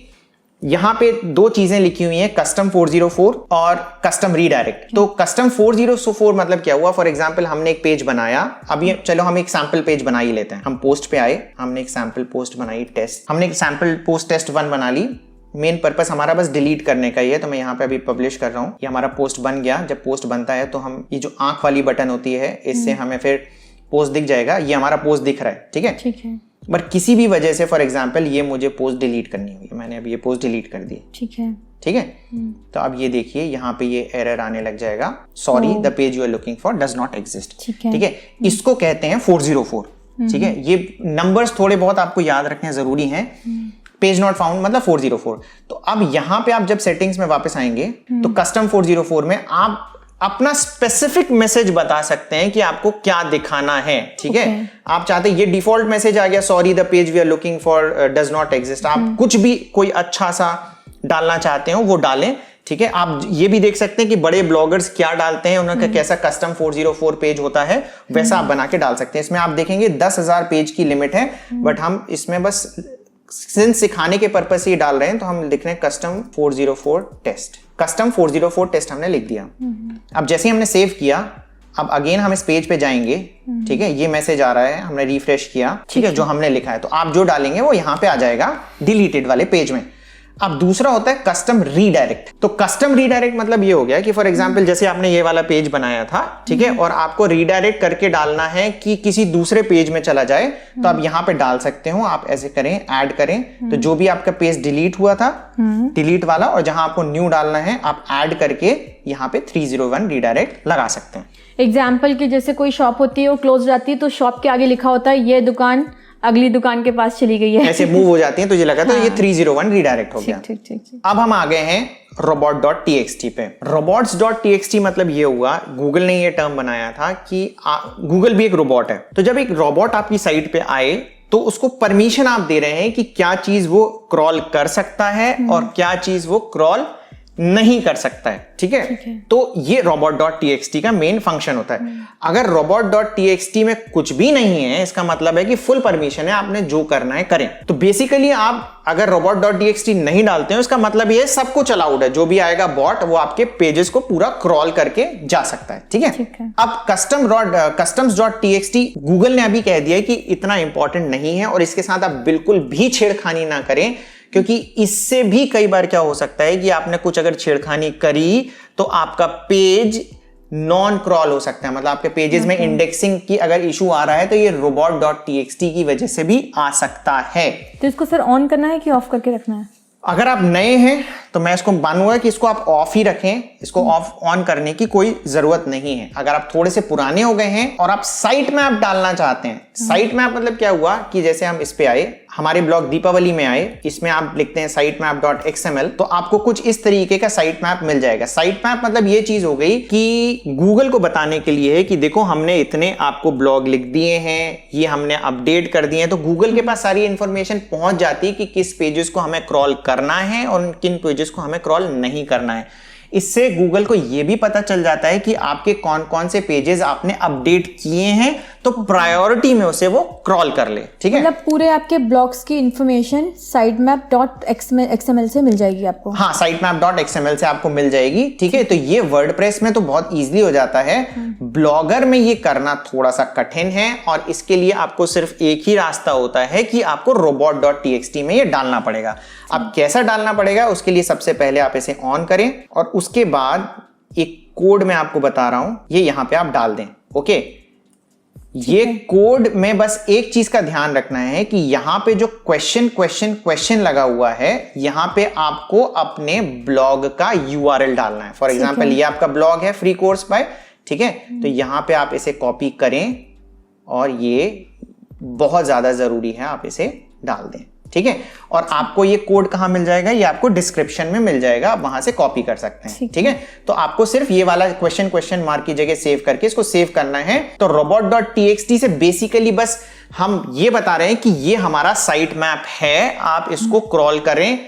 यहां पे दो चीजें लिखी हुई हैं, कस्टम 404 और कस्टम रीडायरेक्ट। तो कस्टम 404 मतलब क्या हुआ, फॉर एग्जांपल हमने एक पेज बनाया, अब ये चलो हम एक सैंपल पेज बना ही लेते हैं। हम पोस्ट पे आए, हमने एक सैंपल पोस्ट बनाई टेस्ट, हमने एक सैंपल पोस्ट टेस्ट 1 बना ली। मेन पर्पस हमारा बस डिलीट करने का ही है, तो मैं यहाँ पे अभी पब्लिश कर रहा हूँ। ये हमारा पोस्ट बन गया। जब पोस्ट बनता है तो हम ये जो आंख वाली बटन होती है, इससे हमें फिर पोस्ट दिख जाएगा। ये हमारा पोस्ट दिख रहा है, ठीक है। बट किसी भी वजह से, फॉर एग्जांपल ये मुझे पोस्ट डिलीट करनी हुई, मैंने अभी ये पोस्ट डिलीट कर दी। ठीक है, तो अब ये देखिए यहाँ पे ये एरर आने लग जाएगा, sorry the page you are looking for does not exist. ठीक है, इसको कहते हैं 404। ठीक है, ये नंबर्स थोड़े बहुत आपको याद रखने जरूरी हैं। पेज नॉट फाउंड मतलब 404। तो अब यहां पे आप जब सेटिंग्स में वापस आएंगे तो कस्टम 404 में आप अपना स्पेसिफिक मैसेज बता सकते हैं कि आपको क्या दिखाना है। ठीक है, आप चाहते हैं ये डिफॉल्ट मैसेज आ गया, sorry the page we are looking for does not exist. आप कुछ भी कोई अच्छा सा डालना चाहते हो वो डालें। ठीक है, आप ये भी देख सकते हैं कि बड़े ब्लॉगर्स क्या डालते हैं, उनका कैसा कस्टम 404 पेज होता है, वैसा आप बना के डाल सकते हैं। इसमें आप देखेंगे 10,000 पेज की लिमिट है, बट हम इसमें बस सिंस सिखाने के पर्पस से डाल रहे हैं, तो हम लिख रहे हैं कस्टम 404 टेस्ट। कस्टम 404 टेस्ट हमने लिख दिया। अब जैसे ही हमने सेव किया अब अगेन हम इस पेज पे जाएंगे, ठीक है, ये मैसेज आ रहा है, हमने रिफ्रेश किया, ठीक है, जो हमने लिखा है, तो आप जो डालेंगे वो यहाँ पे आ जाएगा डिलीटेड वाले पेज में। अब दूसरा होता है कस्टम रीडायरेक्ट। तो कस्टम रीडायरेक्ट मतलब ये हो गया कि फॉर एग्जांपल जैसे आपने ये वाला पेज बनाया था, ठीक है, और आपको रीडायरेक्ट करके डालना है कि किसी दूसरे पेज में चला जाए, तो आप यहाँ पे डाल सकते हो। आप ऐसे करें, ऐड करें, तो जो भी आपका पेज डिलीट हुआ था, डिलीट वाला, और जहां आपको न्यू डालना है आप ऐड करके यहाँ पे 301 रीडायरेक्ट लगा सकते हैं। एग्जाम्पल की जैसे कोई शॉप होती है वो क्लोज जाती है, तो शॉप के आगे लिखा होता है ये दुकान अगली दुकान के पास चली गई है, ऐसे मूव हो जाती है, तो ये लगा था ये 301 रीडायरेक्ट हो गया। ठीक। अब हम आ गए हैं robot.txt पे। robots.txt मतलब ये हुआ, गूगल ने ये टर्म बनाया था कि गूगल भी एक रोबोट है, तो जब एक रोबोट आपकी साइट पे आए तो उसको परमिशन आप दे रहे हैं कि क्या चीज वो क्रॉल कर सकता है और क्या चीज वो क्रॉल नहीं कर सकता है, ठीक है। तो ये robot.txt का मेन फंक्शन होता है। अगर robot.txt में कुछ भी नहीं है, इसका मतलब है कि फुल परमिशन है, आपने जो करना है करें। तो बेसिकली आप अगर robot.txt नहीं डालते हो, इसका मतलब ये सब कुछ अलाउड है, जो भी आएगा बॉट वो आपके पेजेस को पूरा क्रॉल करके जा सकता है, ठीक है। अब customs.txt गूगल ने अभी कह दिया है कि इतना इंपॉर्टेंट नहीं है, और इसके साथ आप बिल्कुल भी छेड़खानी ना करें, क्योंकि इससे भी कई बार क्या हो सकता है कि आपने कुछ अगर छेड़खानी करी तो आपका पेज नॉन क्रॉल हो सकता है। मतलब आपके पेजेस में इंडेक्सिंग की अगर इशू आ रहा है तो ये robot.txt की वजह से भी आ सकता है। तो इसको सर ऑन करना है कि ऑफ करके रखना है? अगर आप नए हैं तो मैं इसको मानूंगा कि इसको आप ऑफ ही रखें, इसको ऑफ ऑन करने की कोई जरूरत नहीं है। अगर आप थोड़े से पुराने हो गए हैं और आप साइट मैप डालना चाहते हैं, साइट मैप मतलब क्या हुआ कि जैसे हम इस पे आए, हमारे ब्लॉग दीपावली में आए, इसमें आप लिखते हैं sitemap.xml, तो आपको कुछ इस तरीके का साइट मैप मिल जाएगा। साइट मैप मतलब ये चीज हो गई कि गूगल को बताने के लिए है कि देखो हमने इतने आपको ब्लॉग लिख दिए हैं, ये हमने अपडेट कर दिए हैं, तो गूगल के पास सारी इंफॉर्मेशन पहुंच जाती है कि किस पेजेस को हमें क्रॉल करना है और किन पेजेस को हमें क्रॉल नहीं करना है। इससे गूगल को यह भी पता चल जाता है कि आपके कौन कौन से पेजेस आपने अपडेट किए हैं, तो प्रायोरिटी में उसे वो क्रॉल कर ले, ठीक है। मतलब पूरे आपके ब्लॉग्स की इंफॉर्मेशन sitemap.xml से मिल जाएगी आपको? हाँ, sitemap.xml से आपको मिल जाएगी, ठीक है। तो ये वर्डप्रेस में तो बहुत इजीली हो जाता है, ब्लॉगर में ये करना थोड़ा सा कठिन है, और इसके लिए आपको सिर्फ एक ही रास्ता होता है कि आपको robot.txt में ये डालना पड़ेगा। अब कैसा डालना पड़ेगा, उसके लिए सबसे पहले आप इसे ऑन करें और उसके बाद एक कोड मैं आपको बता रहा हूं, ये यहां पे आप डाल दें, ओके। ये कोड में बस एक चीज का ध्यान रखना है कि यहां पे जो क्वेश्चन लगा हुआ है, यहां पे आपको अपने ब्लॉग का URL डालना है। फॉर एग्जांपल ये आपका ब्लॉग है फ्री कोर्स बाय, ठीक है, तो यहां पे आप इसे कॉपी करें और ये बहुत ज्यादा जरूरी है, आप इसे डाल दें, ठीक है। और आपको ये कोड कहां मिल जाएगा, ये आपको डिस्क्रिप्शन में मिल जाएगा, आप वहां से कॉपी कर सकते हैं, ठीक है। तो आपको सिर्फ ये वाला क्वेश्चन मार्क की जगह सेव करके इसको सेव करना है। तो robot.txt से बेसिकली बस हम ये बता रहे हैं कि ये हमारा साइट मैप है, आप इसको क्रॉल करें,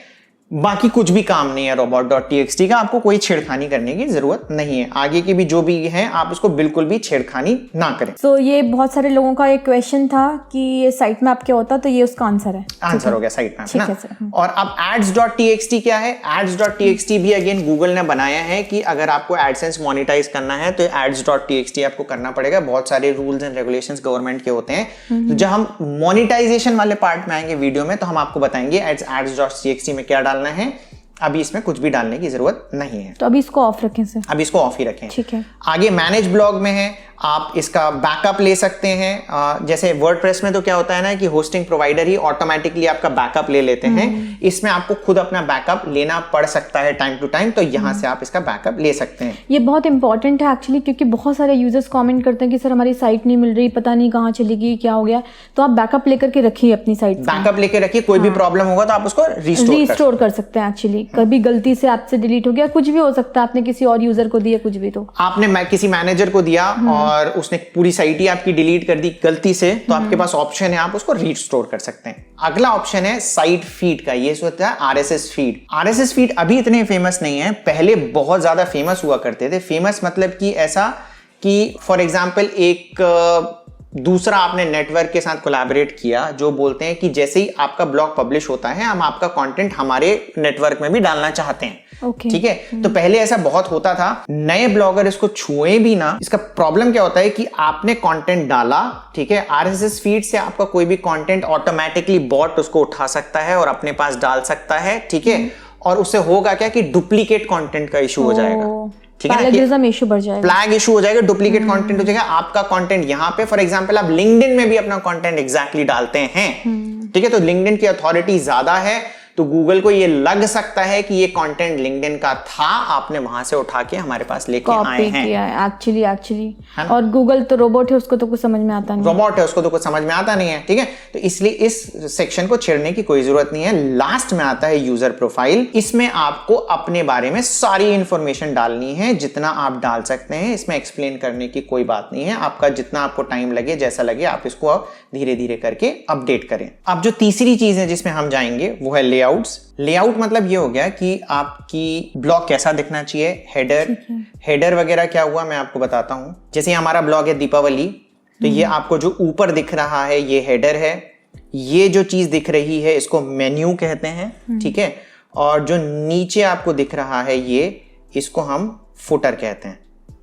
बाकी कुछ भी काम नहीं है robot.txt का, आपको कोई छेड़खानी करने की जरूरत नहीं है। आगे के भी जो भी हैं आप उसको बिल्कुल भी छेड़खानी ना करें। तो ये बहुत सारे लोगों का एक क्वेश्चन था कि ये साइट मैप क्या होता है, तो ये उसका आंसर है, आंसर हो गया साइट मैप ना। और अब ads.txt क्या है, ads.txt भी अगेन गूगल ने बनाया है कि अगर आपको एडसेंस मोनेटाइज करना है तो ads.txt आपको करना पड़ेगा। बहुत सारे रूल्स एंड रेगुलेशंस गवर्नमेंट के होते हैं। तो जब हम मोनेटाइजेशन वाले पार्ट में आएंगे वीडियो में, तो हम आपको बताएंगे ads.txt में क्या डालना है। अभी इसमें कुछ भी डालने की जरूरत नहीं है, तो अभी इसको ऑफ रखें सर। अभी इसको ऑफ ही रखें, ठीक है। आगे मैनेज ब्लॉग में है, आप इसका बैकअप ले सकते हैं। जैसे वर्डप्रेस में तो क्या होता है ना कि होस्टिंग प्रोवाइडर ही ऑटोमेटिकली आपका बैकअप ले लेते हैं, इसमें आपको खुद अपना बैकअप लेना पड़ सकता है टाइम टू टाइम, तो यहां से आप इसका बैकअप ले सकते हैं। ये बहुत इंपॉर्टेंट है एक्चुअली, क्योंकि बहुत सारे यूजर्स कमेंट करते हैं कि सर हमारी साइट नहीं मिल रही, पता नहीं कहाँ चली गई, क्या हो गया। तो आप बैकअप लेकर के रखिए अपनी साइट, बैकअप लेकर रखिए, कोई भी प्रॉब्लम होगा तो आप उसको रिस्टोर कर सकते हैं। एक्चुअली कभी गलती से आपसे डिलीट हो गया, कुछ भी हो सकता है, आपने किसी और यूजर को दिया, कुछ भी, तो आपने किसी मैनेजर को दिया और उसने पूरी साइट ही आपकी डिलीट कर दी गलती से, तो आपके पास ऑप्शन है, आप उसको रिस्टोर कर सकते हैं। अगला ऑप्शन है साइट फीड का, ये होता है RSS फीड। RSS फीड अभी इतने फेमस नहीं है, पहले बहुत ज्यादा फेमस हुआ करते थे। फेमस मतलब कि ऐसा कि फॉर एग्जांपल एक दूसरा आपने नेटवर्क के साथ कोलैबोरेट किया जो बोलते हैं कि जैसे ही आपका ब्लॉग पब्लिश होता है हम आपका कंटेंट हमारे नेटवर्क में भी डालना चाहते हैं। ठीक है, तो पहले ऐसा बहुत होता था, नए ब्लॉगर इसको छुए भी ना। इसका प्रॉब्लम क्या होता है कि आपने कंटेंट डाला, ठीक है, आरएसएस फीड से आपका कोई भी कंटेंट ऑटोमेटिकली बॉट उसको उठा सकता है और अपने पास डाल सकता है। ठीक है, और उससे होगा क्या कि डुप्लीकेट कंटेंट का इशू हो जाएगा। ठीक है, प्लैगियरिज्म इशू बढ़ जाएगा, फ्लैग इशू हो जाएगा, डुप्लीकेट कंटेंट हो जाएगा। आपका कंटेंट यहाँ पे फॉर एग्जांपल आप लिंक्डइन में भी अपना कंटेंट एग्जैक्टली डालते हैं, ठीक है, तो लिंक्डइन की अथॉरिटी ज्यादा है, तो गूगल को ये लग सकता है कि ये कंटेंट लिंक्डइन का था, आपने वहां से उठा के हमारे पास लेके आए हैं। एक्चुअली और गूगल तो रोबोट है, उसको तो कुछ समझ में आता नहीं, रोबोट है उसको तो कुछ समझ में आता नहीं है। ठीक है, तो इसलिए इस सेक्शन को छेड़ने की कोई जरूरत नहीं है। लास्ट में आता है यूजर प्रोफाइल। इसमें आपको अपने बारे में सारी इंफॉर्मेशन डालनी है, जितना आप डाल सकते हैं। इसमें एक्सप्लेन करने की कोई बात नहीं है, आपका जितना आपको टाइम लगे, जैसा लगे, आप इसको धीरे धीरे करके अपडेट करें। अब जो तीसरी चीज है जिसमें हम जाएंगे वो है लेआउट्स। लेआउट मतलब ये हो गया कि आपकी ब्लॉग कैसा दिखना चाहिए, हेडर वगैरह क्या हुआ मैं आपको बताता हूं। जैसे हमारा ब्लॉग है दीपावली, तो ये आपको जो ऊपर दिख रहा है ये हेडर है, ये जो चीज दिख रही है इसको मेन्यू कहते हैं। ठीक है, और जो नीचे आपको दिख रहा है ये, इसको हम फुटर कहते हैं।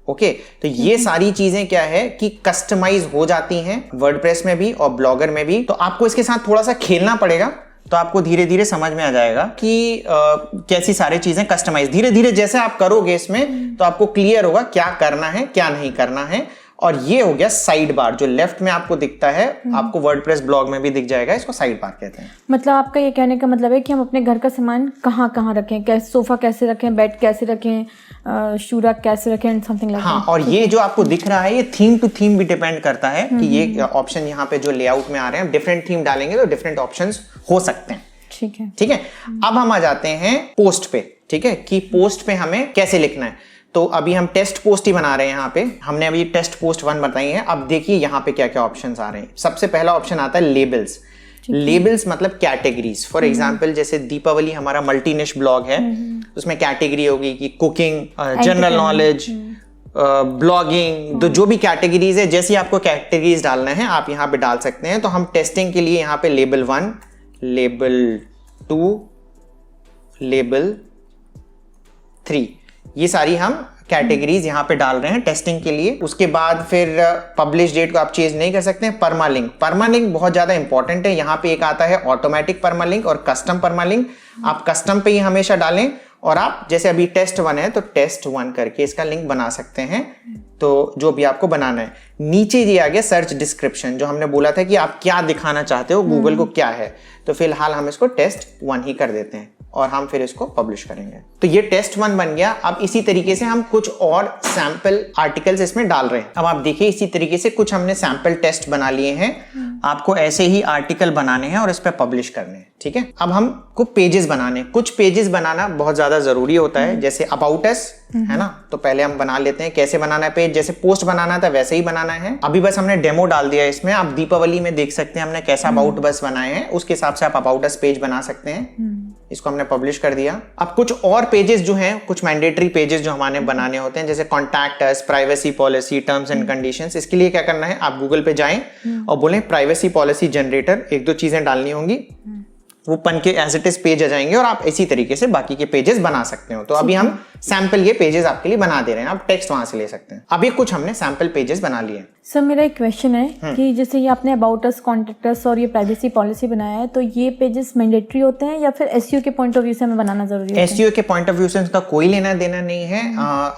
ओके, तो ये सारी चीजें क्या है कि कस्टमाइज हो जाती हैं वर्डप्रेस में भी और ब्लॉगर में भी। तो आपको इसके साथ थोड़ा सा खेलना पड़ेगा, तो आपको धीरे धीरे समझ में आ जाएगा कि कैसी सारी चीजें कस्टमाइज। धीरे धीरे जैसे आप करोगे इसमें तो आपको क्लियर होगा क्या करना है क्या नहीं करना है। और ये हो गया साइड बार, जो लेफ्ट में आपको दिखता है, आपको वर्डप्रेस ब्लॉग में भी दिख जाएगा, इसको साइड बार कहते हैं। मतलब आपका ये कहने का मतलब है कि हम अपने घर का सामान कहाँ कहाँ रखें, कैसे सोफा कैसे रखें, बेड कैसे रखें, शूरा कैसे रखें एंड समथिंग लाइक। हाँ, और ये जो आपको दिख रहा है ये थीम टू थीम भी डिपेंड करता है कि ये ऑप्शन यहाँ पे जो लेआउट में आ रहे हैं, डिफरेंट थीम डालेंगे तो डिफरेंट ऑप्शंस हो सकते हैं। ठीक है, ठीक है, अब हम आ जाते हैं पोस्ट पे। ठीक है, कि पोस्ट पे हमें कैसे लिखना है। तो अभी हम टेस्ट पोस्ट ही बना रहे हैं। यहाँ पे हमने अभी टेस्ट पोस्ट 1 बताई है। अब देखिए यहाँ पे क्या क्या ऑप्शंस आ रहे हैं। सबसे पहला ऑप्शन आता है लेबल्स। लेबल्स मतलब कैटेगरीज। फॉर एग्जांपल जैसे दीपावली हमारा मल्टी निश ब्लॉग है, उसमें कैटेगरी होगी कि कुकिंग, जनरल नॉलेज, ब्लॉगिंग, तो जो भी कैटेगरीज है, जैसे आपको कैटेगरीज डालना है आप यहाँ पे डाल सकते हैं। तो हम टेस्टिंग के लिए यहाँ पे लेबल 1, लेबल 2, लेबल 3, ये सारी हम कैटेगरीज यहाँ पे डाल रहे हैं टेस्टिंग के लिए। उसके बाद फिर पब्लिश डेट को आप चेंज नहीं कर सकते हैं। परमालिंक, परमालिंक बहुत ज्यादा इंपॉर्टेंट है। यहाँ पे एक आता है ऑटोमेटिक परमालिंक और कस्टम परमालिंक। आप कस्टम पे ही हमेशा डालें, और आप जैसे अभी टेस्ट 1 है तो टेस्ट 1 करके इसका लिंक बना सकते हैं, तो जो भी आपको बनाना है। नीचे दिया गया सर्च डिस्क्रिप्शन, जो हमने बोला था कि आप क्या दिखाना चाहते हो गूगल को क्या है, तो फिलहाल हम इसको टेस्ट 1 ही कर देते हैं और हम फिर इसको पब्लिश करेंगे। तो ये टेस्ट 1 बन गया। अब इसी तरीके से हम कुछ और सैंपल आर्टिकल्स इसमें डाल रहे हैं। अब आप देखिए इसी तरीके से कुछ हमने सैंपल टेस्ट बना लिए हैं। आपको ऐसे ही आर्टिकल बनाने हैं और इस पर पब्लिश करने हैं। ठीक है, अब हमको पेजेस बनाने, कुछ पेजेस बनाना बहुत ज्यादा जरूरी होता है। जैसे अबाउट अस है ना, तो पहले हम बना लेते हैं। कैसे बनाना है पेज, जैसे पोस्ट बनाना था वैसे ही बनाना है। अभी बस हमने डेमो डाल दिया इसमें, आप दीपावली में देख सकते हैं हमने कैसा अबाउट बस बनाए हैं, उसके हिसाब से आप अबाउट अस पेज बना सकते हैं। इसको हमने पब्लिश कर दिया। अब कुछ और पेजेस जो हैं, कुछ मैंडेटरी पेजेस जो हमारे बनाने होते हैं, जैसे contact us, privacy policy, terms and conditions. इसके लिए क्या करना है, आप गूगल पे जाएं और बोलें प्राइवेसी पॉलिसी जनरेटर, 1-2 चीजें डालनी होंगी, वो पन के एज इट इज पेज आ जाएंगे और आप इसी तरीके से बाकी के पेजेस बना सकते हो। तो अभी हम सैंपल ये पेजेस आपके लिए बना दे रहे हैं, आप टेक्स्ट वहां से ले सकते हैं। अभी कुछ हमने सैंपल पेजेस बना लिए। सर मेरा एक क्वेश्चन है कि जैसे ये आपने अबाउट अस, कॉन्टैक्ट अस और ये प्राइवेसी पॉलिसी बनाया है, तो ये पेजेस मैंडेटरी होते हैं या फिर एसईओ के पॉइंट ऑफ व्यू से हमें बनाना जरूरी है? एसईओ के पॉइंट ऑफ व्यू से इसका कोई लेना देना नहीं है।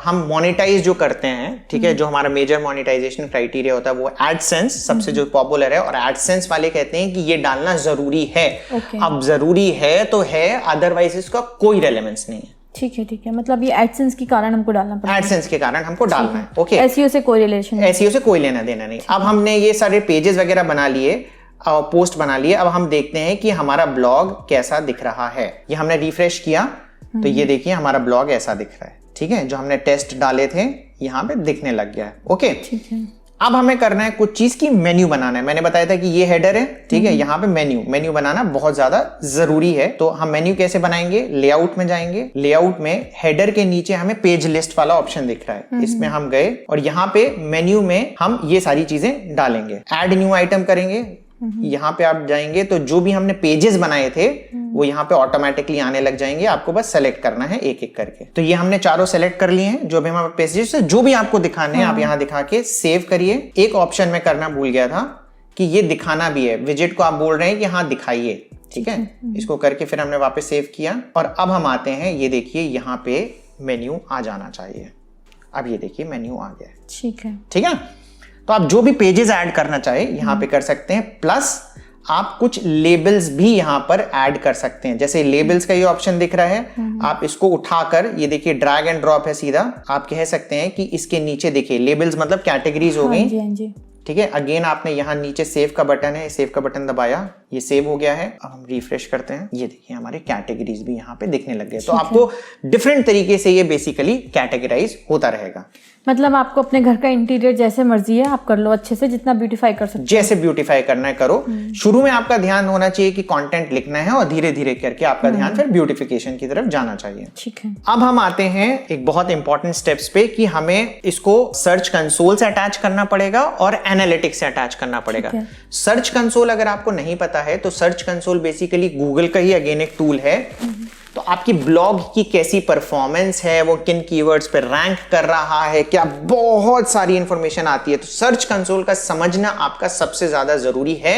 हम मोनेटाइज जो करते हैं, ठीक है, जो हमारा मेजर मोनेटाइजेशन क्राइटेरिया होता है वो एडसेंस सबसे जो पॉपुलर है, और एडसेंस वाले कहते हैं कि ये डालना जरूरी है। अब जरूरी है तो है, अदरवाइज इसका कोई रेलेवेंस नहीं है। ठीक है, मतलब ये एडसेंस के कारण हमको डालना पड़ेगा। एडसेंस के कारण हमको डालना है। ओके, एसईओ से कोई रिलेशन नहीं, एसईओ से कोई लेना देना नहीं। अब हमने ये सारे पेजेस वगैरह बना लिए और पोस्ट बना लिए। अब हम देखते हैं कि हमारा ब्लॉग कैसा दिख रहा है। ये हमने रिफ्रेश किया तो ये देखिए हमारा ब्लॉग ऐसा दिख रहा है। ठीक है, जो हमने टेस्ट डाले थे यहाँ पे दिखने लग गया है। ओके, ठीक है। अब हमें करना है कुछ चीज की मेन्यू बनाना है। मैंने बताया था कि ये हेडर है, ठीक है, यहाँ पे मेन्यू बनाना बहुत ज्यादा जरूरी है। तो हम मेन्यू कैसे बनाएंगे, लेआउट में जाएंगे, लेआउट में हेडर के नीचे हमें पेज लिस्ट वाला ऑप्शन दिख रहा है, इसमें हम गए और यहाँ पे मेन्यू में हम ये सारी चीजें डालेंगे। ऐड न्यू आइटम करेंगे, यहाँ पे आप जाएंगे तो जो भी हमने पेजेस बनाए थे वो यहाँ पे ऑटोमेटिकली आने लग जाएंगे, आपको बस सेलेक्ट करना है एक एक करके। तो ये हमने चारों सेलेक्ट कर लिए हैं जो भी हमारे पेजेस है, जो भी आपको दिखाने हैं आप यहाँ दिखा के सेव करिए। एक ऑप्शन में करना भूल गया था कि ये दिखाना भी है, विजेट को आप बोल रहे हैं कि हाँ दिखाइए, ठीक है, इसको करके फिर हमने वापस सेव किया। और अब हम आते हैं, ये देखिए यहाँ पे मेन्यू आ जाना चाहिए। अब ये देखिए मेन्यू आ गया, ठीक है, ठीक है। तो आप जो भी पेजेस ऐड करना चाहे यहाँ पे कर सकते हैं, प्लस आप कुछ लेबल्स भी यहाँ पर ऐड कर सकते हैं। जैसे लेबल्स का ये ऑप्शन दिख रहा है, आप इसको उठाकर, ये देखिए ड्रैग एंड ड्रॉप है सीधा, आप कह सकते हैं कि इसके नीचे देखिए लेबल्स मतलब कैटेगरीज हो गई, ठीक है। अगेन आपने यहाँ नीचे सेव का बटन है, सेव का बटन दबाया, ये सेव हो गया है। अब हम रिफ्रेश करते हैं, ये देखिए हमारे कैटेगरीज भी यहाँ पे दिखने लग गए। तो आपको डिफरेंट तरीके से ये बेसिकली कैटेगराइज होता रहेगा। मतलब आपको अपने घर का इंटीरियर जैसे मर्जी है आप कर लो, अच्छे से जितना ब्यूटीफाई कर सकते, जैसे ब्यूटीफाई करना है करो। शुरू में आपका ध्यान होना चाहिए कि कंटेंट लिखना है और धीरे धीरे करके आपका ध्यान फिर ब्यूटिफिकेशन की तरफ जाना चाहिए, ठीक है। अब हम आते हैं एक बहुत इंपॉर्टेंट स्टेप्स पे कि हमें इसको सर्च कंसोल से अटैच करना पड़ेगा और एनालिटिक्स से अटैच करना पड़ेगा। सर्च कंसोल अगर आपको नहीं पता है तो सर्च कंसोल बेसिकली गूगल का ही अगेन एक टूल है। तो आपकी ब्लॉग की कैसी परफॉर्मेंस है, वो किन कीवर्ड्स पे रैंक कर रहा है, क्या बहुत सारी इंफॉर्मेशन आती है। तो सर्च कंसोल का समझना आपका सबसे ज्यादा जरूरी है।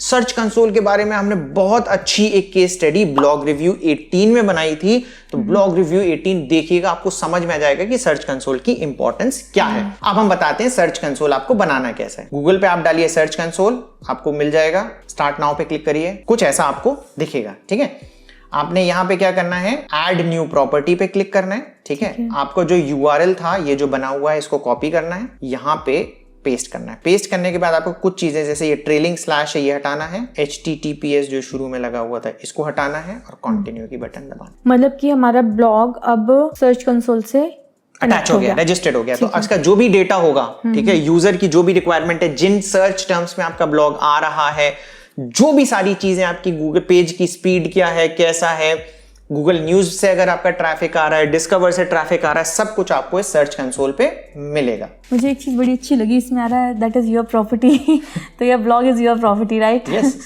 सर्च कंसोल के बारे में हमने बहुत अच्छी एक केस स्टडी ब्लॉग रिव्यू 18 में बनाई थी। तो ब्लॉग रिव्यू 18 देखिएगा, आपको समझ में आ जाएगा कि सर्च कंसोल की इंपॉर्टेंस क्या है। अब हम बताते हैं सर्च कंसोल आपको बनाना कैसा है। गूगल पे आप डालिए सर्च कंसोल, आपको मिल जाएगा। स्टार्ट नाउ पे क्लिक करिए, कुछ ऐसा आपको दिखेगा, ठीक है। आपने यहाँ पे क्या करना है, ऐड न्यू प्रॉपर्टी पे क्लिक करना है, ठीक है। आपको जो यूआरएल था, ये जो बना हुआ है, इसको कॉपी करना है, यहाँ पे पेस्ट करना है। पेस्ट करने के बाद आपको कुछ चीजें, जैसे ये ट्रेलिंग स्लैश है, ये हटाना है। HTTPS जो शुरू में लगा हुआ था, इसको हटाना है और कंटिन्यू की बटन दबाना। मतलब कि हमारा ब्लॉग अब सर्च कंसोल से अटैच हो गया, रजिस्टर्ड हो गया। तो आज का जो भी डेटा होगा, ठीक है, यूजर की जो भी रिक्वायरमेंट है, जिन सर्च टर्म्स में आपका ब्लॉग आ रहा है, जो भी सारी चीजें, आपकी गूगल पेज की स्पीड क्या है, कैसा है, गूगल न्यूज से अगर आपका ट्रैफिक आ रहा है, डिस्कवर से ट्रैफिक आ रहा है, सब कुछ आपको इस सर्च कंसोल पे मिलेगा। मुझे एक चीज बड़ी अच्छी लगी इसमें आ रहा है, दैट इज योर प्रॉपर्टी। तो your blog is your property, right? Yes.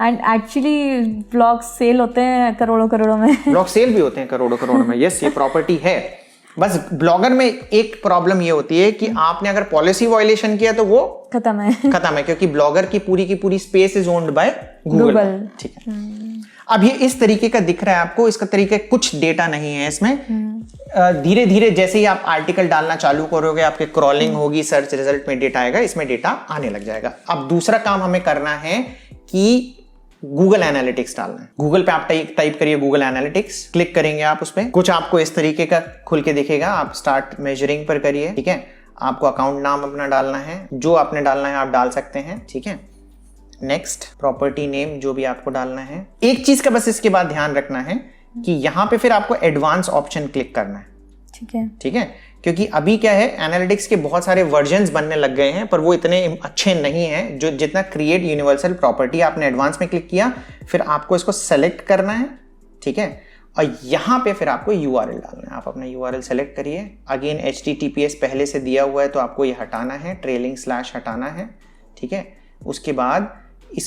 And actually blog sale होते हैं करोड़ों करोड़ों में। ब्लॉग सेल भी होते हैं करोड़ों करोड़ों में, यस, ये प्रॉपर्टी है। बस ब्लॉगर में एक प्रॉब्लम ये होती है कि आपने अगर पॉलिसी वायलेशन किया तो वो खत्म है, क्योंकि ब्लॉगर की पूरी space is owned by Google, ठीक है। अब ये इस तरीके का दिख रहा है आपको, इसका तरीके कुछ डेटा नहीं है इसमें। धीरे धीरे जैसे ही आप आर्टिकल डालना चालू करोगे, आपके क्रॉलिंग होगी, सर्च रिजल्ट में डेटा आएगा, इसमें डेटा आने लग जाएगा। अब दूसरा काम हमें करना है कि गूगल एनालिटिक्स डालना है। गूगल पे आप टाइप करिए गूगल एनालिटिक्स, क्लिक करेंगे आप उस पे, कुछ आपको इस तरीके का खुल के दिखेगा। आप स्टार्ट मेजरिंग पर करिए, ठीक है। आपको अकाउंट नाम अपना डालना है, जो आपने डालना है आप डाल सकते हैं, ठीक है। नेक्स्ट, प्रॉपर्टी नेम जो भी आपको डालना है। एक चीज का बस इसके बाद ध्यान रखना है कि यहाँ पे फिर आपको एडवांस ऑप्शन क्लिक करना है, ठीक है। क्योंकि अभी क्या है, एनालिटिक्स के बहुत सारे वर्जन्स बनने लग गए हैं, पर वो इतने अच्छे नहीं हैं जो जितना क्रिएट यूनिवर्सल प्रॉपर्टी। आपने एडवांस में क्लिक किया, फिर आपको इसको सेलेक्ट करना है, ठीक है। और यहाँ पे फिर आपको यूआरएल डालना है। आप अपना यूआरएल सेलेक्ट करिए। अगेन HTTPS पहले से दिया हुआ है तो आपको ये हटाना है, ट्रेलिंग स्लैश हटाना है, ठीक है। उसके बाद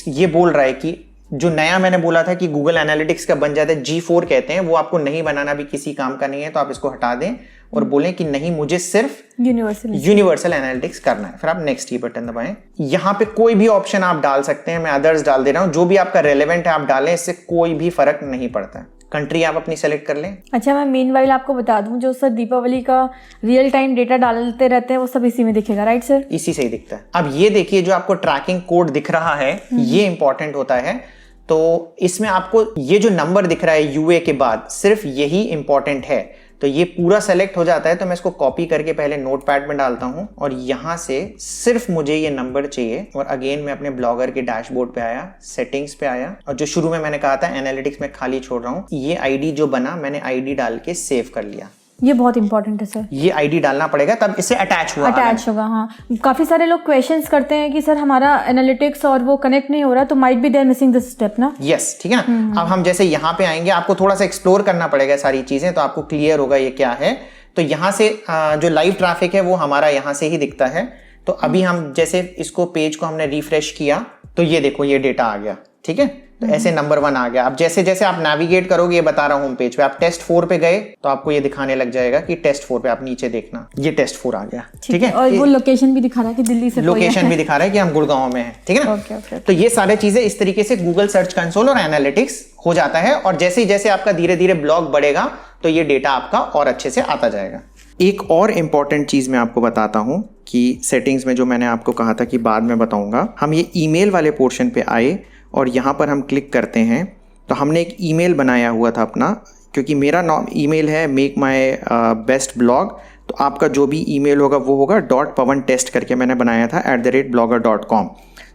ये बोल रहा है कि जो नया मैंने बोला था कि गूगल एनालिटिक्स का बन जाता है, G4 कहते हैं, वो आपको नहीं बनाना भी किसी काम का नहीं है, तो आप इसको हटा दें और बोलें कि नहीं, मुझे सिर्फ यूनिवर्सल एनालिटिक्स करना है। फिर आप नेक्स्ट ही बटन दबाएं। यहाँ पे कोई भी ऑप्शन आप डाल सकते हैं, मैं अदर्स डाल दे रहा हूँ, जो भी आपका रेलेवेंट है आप डालें, इससे कोई भी फर्क नहीं पड़ता है। कंट्री आप अपनी सेलेक्ट कर लें। अच्छा, मैं मीनवाइल आपको बता दूं, जो सर दीपावली का रियल टाइम डेटा डालते रहते हैं वो सब इसी में दिखेगा, राइट सर? इसी से ही दिखता है। अब ये देखिए, जो आपको ट्रैकिंग कोड दिख रहा है, ये इंपॉर्टेंट होता है। तो इसमें आपको ये जो नंबर दिख रहा है UA के बाद, सिर्फ यही इंपॉर्टेंट है। तो ये पूरा सेलेक्ट हो जाता है, तो मैं इसको कॉपी करके पहले नोटपैड में डालता हूं और यहां से सिर्फ मुझे ये नंबर चाहिए। और अगेन मैं अपने ब्लॉगर के डैशबोर्ड पे आया, सेटिंग्स पे आया, और जो शुरू में मैंने कहा था एनालिटिक्स में खाली छोड़ रहा हूं, ये आईडी जो बना, मैंने आईडी डाल के सेव कर लिया, ये बहुत इंपॉर्टेंट है सर। ये आईडी डालना पड़ेगा, तब इससे अटैच होगा। हाँ, काफी सारे लोग क्वेश्चंस करते हैं कि सर हमारा एनालिटिक्स और वो कनेक्ट नहीं हो रहा, तो might be they're missing this step ना। यस, ठीक है ना। अब हम जैसे यहाँ पे आएंगे, आपको थोड़ा सा एक्सप्लोर करना पड़ेगा सारी चीजें, तो आपको क्लियर होगा ये क्या है। तो यहाँ से जो लाइव ट्रैफिक है वो हमारा यहाँ से ही दिखता है। तो अभी हम जैसे इसको पेज को हमने रिफ्रेश किया तो ये देखो ये डेटा आ गया, ठीक है। तो ऐसे नंबर 1 आ गया। अब जैसे जैसे आप नेविगेट करोगे, ये बता रहा हूं होम पेज पे, आप टेस्ट 4 पे गए तो आपको ये दिखाने लग जाएगा कि टेस्ट 4 पे, आप नीचे देखना ये टेस्ट 4 आ गया, ठीक है। और वो लोकेशन भी दिखा रहा है कि दिल्ली से लोकेशन भी दिखा रहा है कि हम गुड़गांव में हैं, ठीक है ना। तो ये सारी चीजें इस तरीके से गूगल सर्च कंसोल और एनालिटिक्स हो जाता है। और जैसे ही जैसे आपका धीरे धीरे ब्लॉग बढ़ेगा तो ये डेटा आपका और अच्छे से आता जाएगा। एक और इम्पॉर्टेंट चीज मैं आपको बताता हूं कि सेटिंग्स में जो मैंने आपको कहा था कि बाद में बताऊंगा, हम ये ईमेल वाले पोर्शन पे आए और यहाँ पर हम क्लिक करते हैं। तो हमने एक ईमेल बनाया हुआ था अपना, क्योंकि मेरा ईमेल है मेक माई बेस्ट ब्लॉग, तो आपका जो भी ईमेल होगा वो होगा .pavantest करके मैंने बनाया था @blogger.com।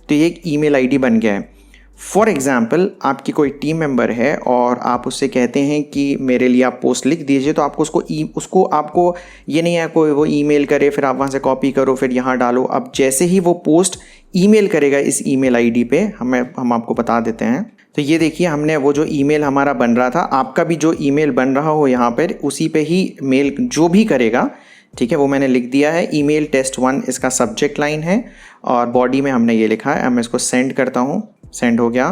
तो ये एक ईमेल आईडी बन गया है। फॉर एग्ज़ाम्पल, आपकी कोई टीम मेंबर है और आप उससे कहते हैं कि मेरे लिए आप पोस्ट लिख दीजिए, तो आपको उसको आपको ये नहीं है कोई वो ईमेल करे फिर आप वहाँ से कॉपी करो फिर यहाँ डालो। अब जैसे ही वो पोस्ट ईमेल करेगा इस ईमेल आईडी पे, हम आपको बता देते हैं। तो ये देखिए, हमने वो जो ईमेल हमारा बन रहा था, आपका भी जो ईमेल बन रहा हो यहाँ पर उसी पे ही मेल जो भी करेगा, ठीक है, वो मैंने लिख दिया है। ईमेल टेस्ट 1 इसका सब्जेक्ट लाइन है और बॉडी में हमने ये लिखा है। अब मैं इसको सेंड करता हूँ, सेंड हो गया।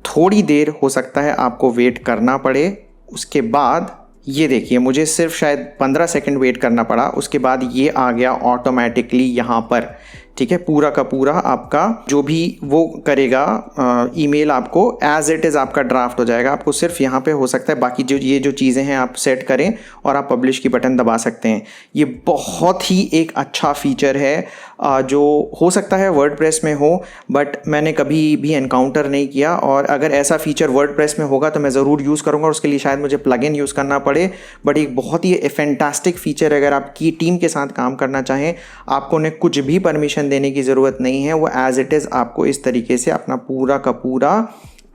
थोड़ी देर हो सकता है आपको वेट करना पड़े। उसके बाद ये देखिए, मुझे सिर्फ शायद 15 सेकंड वेट करना पड़ा। उसके बाद ये आ गया ऑटोमेटिकली यहाँ पर, ठीक है। पूरा का पूरा आपका जो भी वो करेगा ईमेल आपको एज इट इज़ आपका ड्राफ्ट हो जाएगा। आपको सिर्फ यहाँ पे हो सकता है बाकी जो चीज़ें हैं आप सेट करें और आप पब्लिश की बटन दबा सकते हैं। ये बहुत ही एक अच्छा फीचर है जो हो सकता है वर्डप्रेस में हो, बट मैंने कभी भी एनकाउंटर नहीं किया। और अगर ऐसा फीचर वर्डप्रेस में होगा तो मैं ज़रूर यूज़ करूँगा। उसके लिए शायद मुझे प्लगइन यूज़ करना पड़े, बट एक बहुत ही फैंटास्टिक फीचर। अगर आपकी टीम के साथ काम करना चाहें, आपको उन्हें कुछ भी परमिशन देने की ज़रूरत नहीं है। वो एज इट इज़ आपको इस तरीके से अपना पूरा का पूरा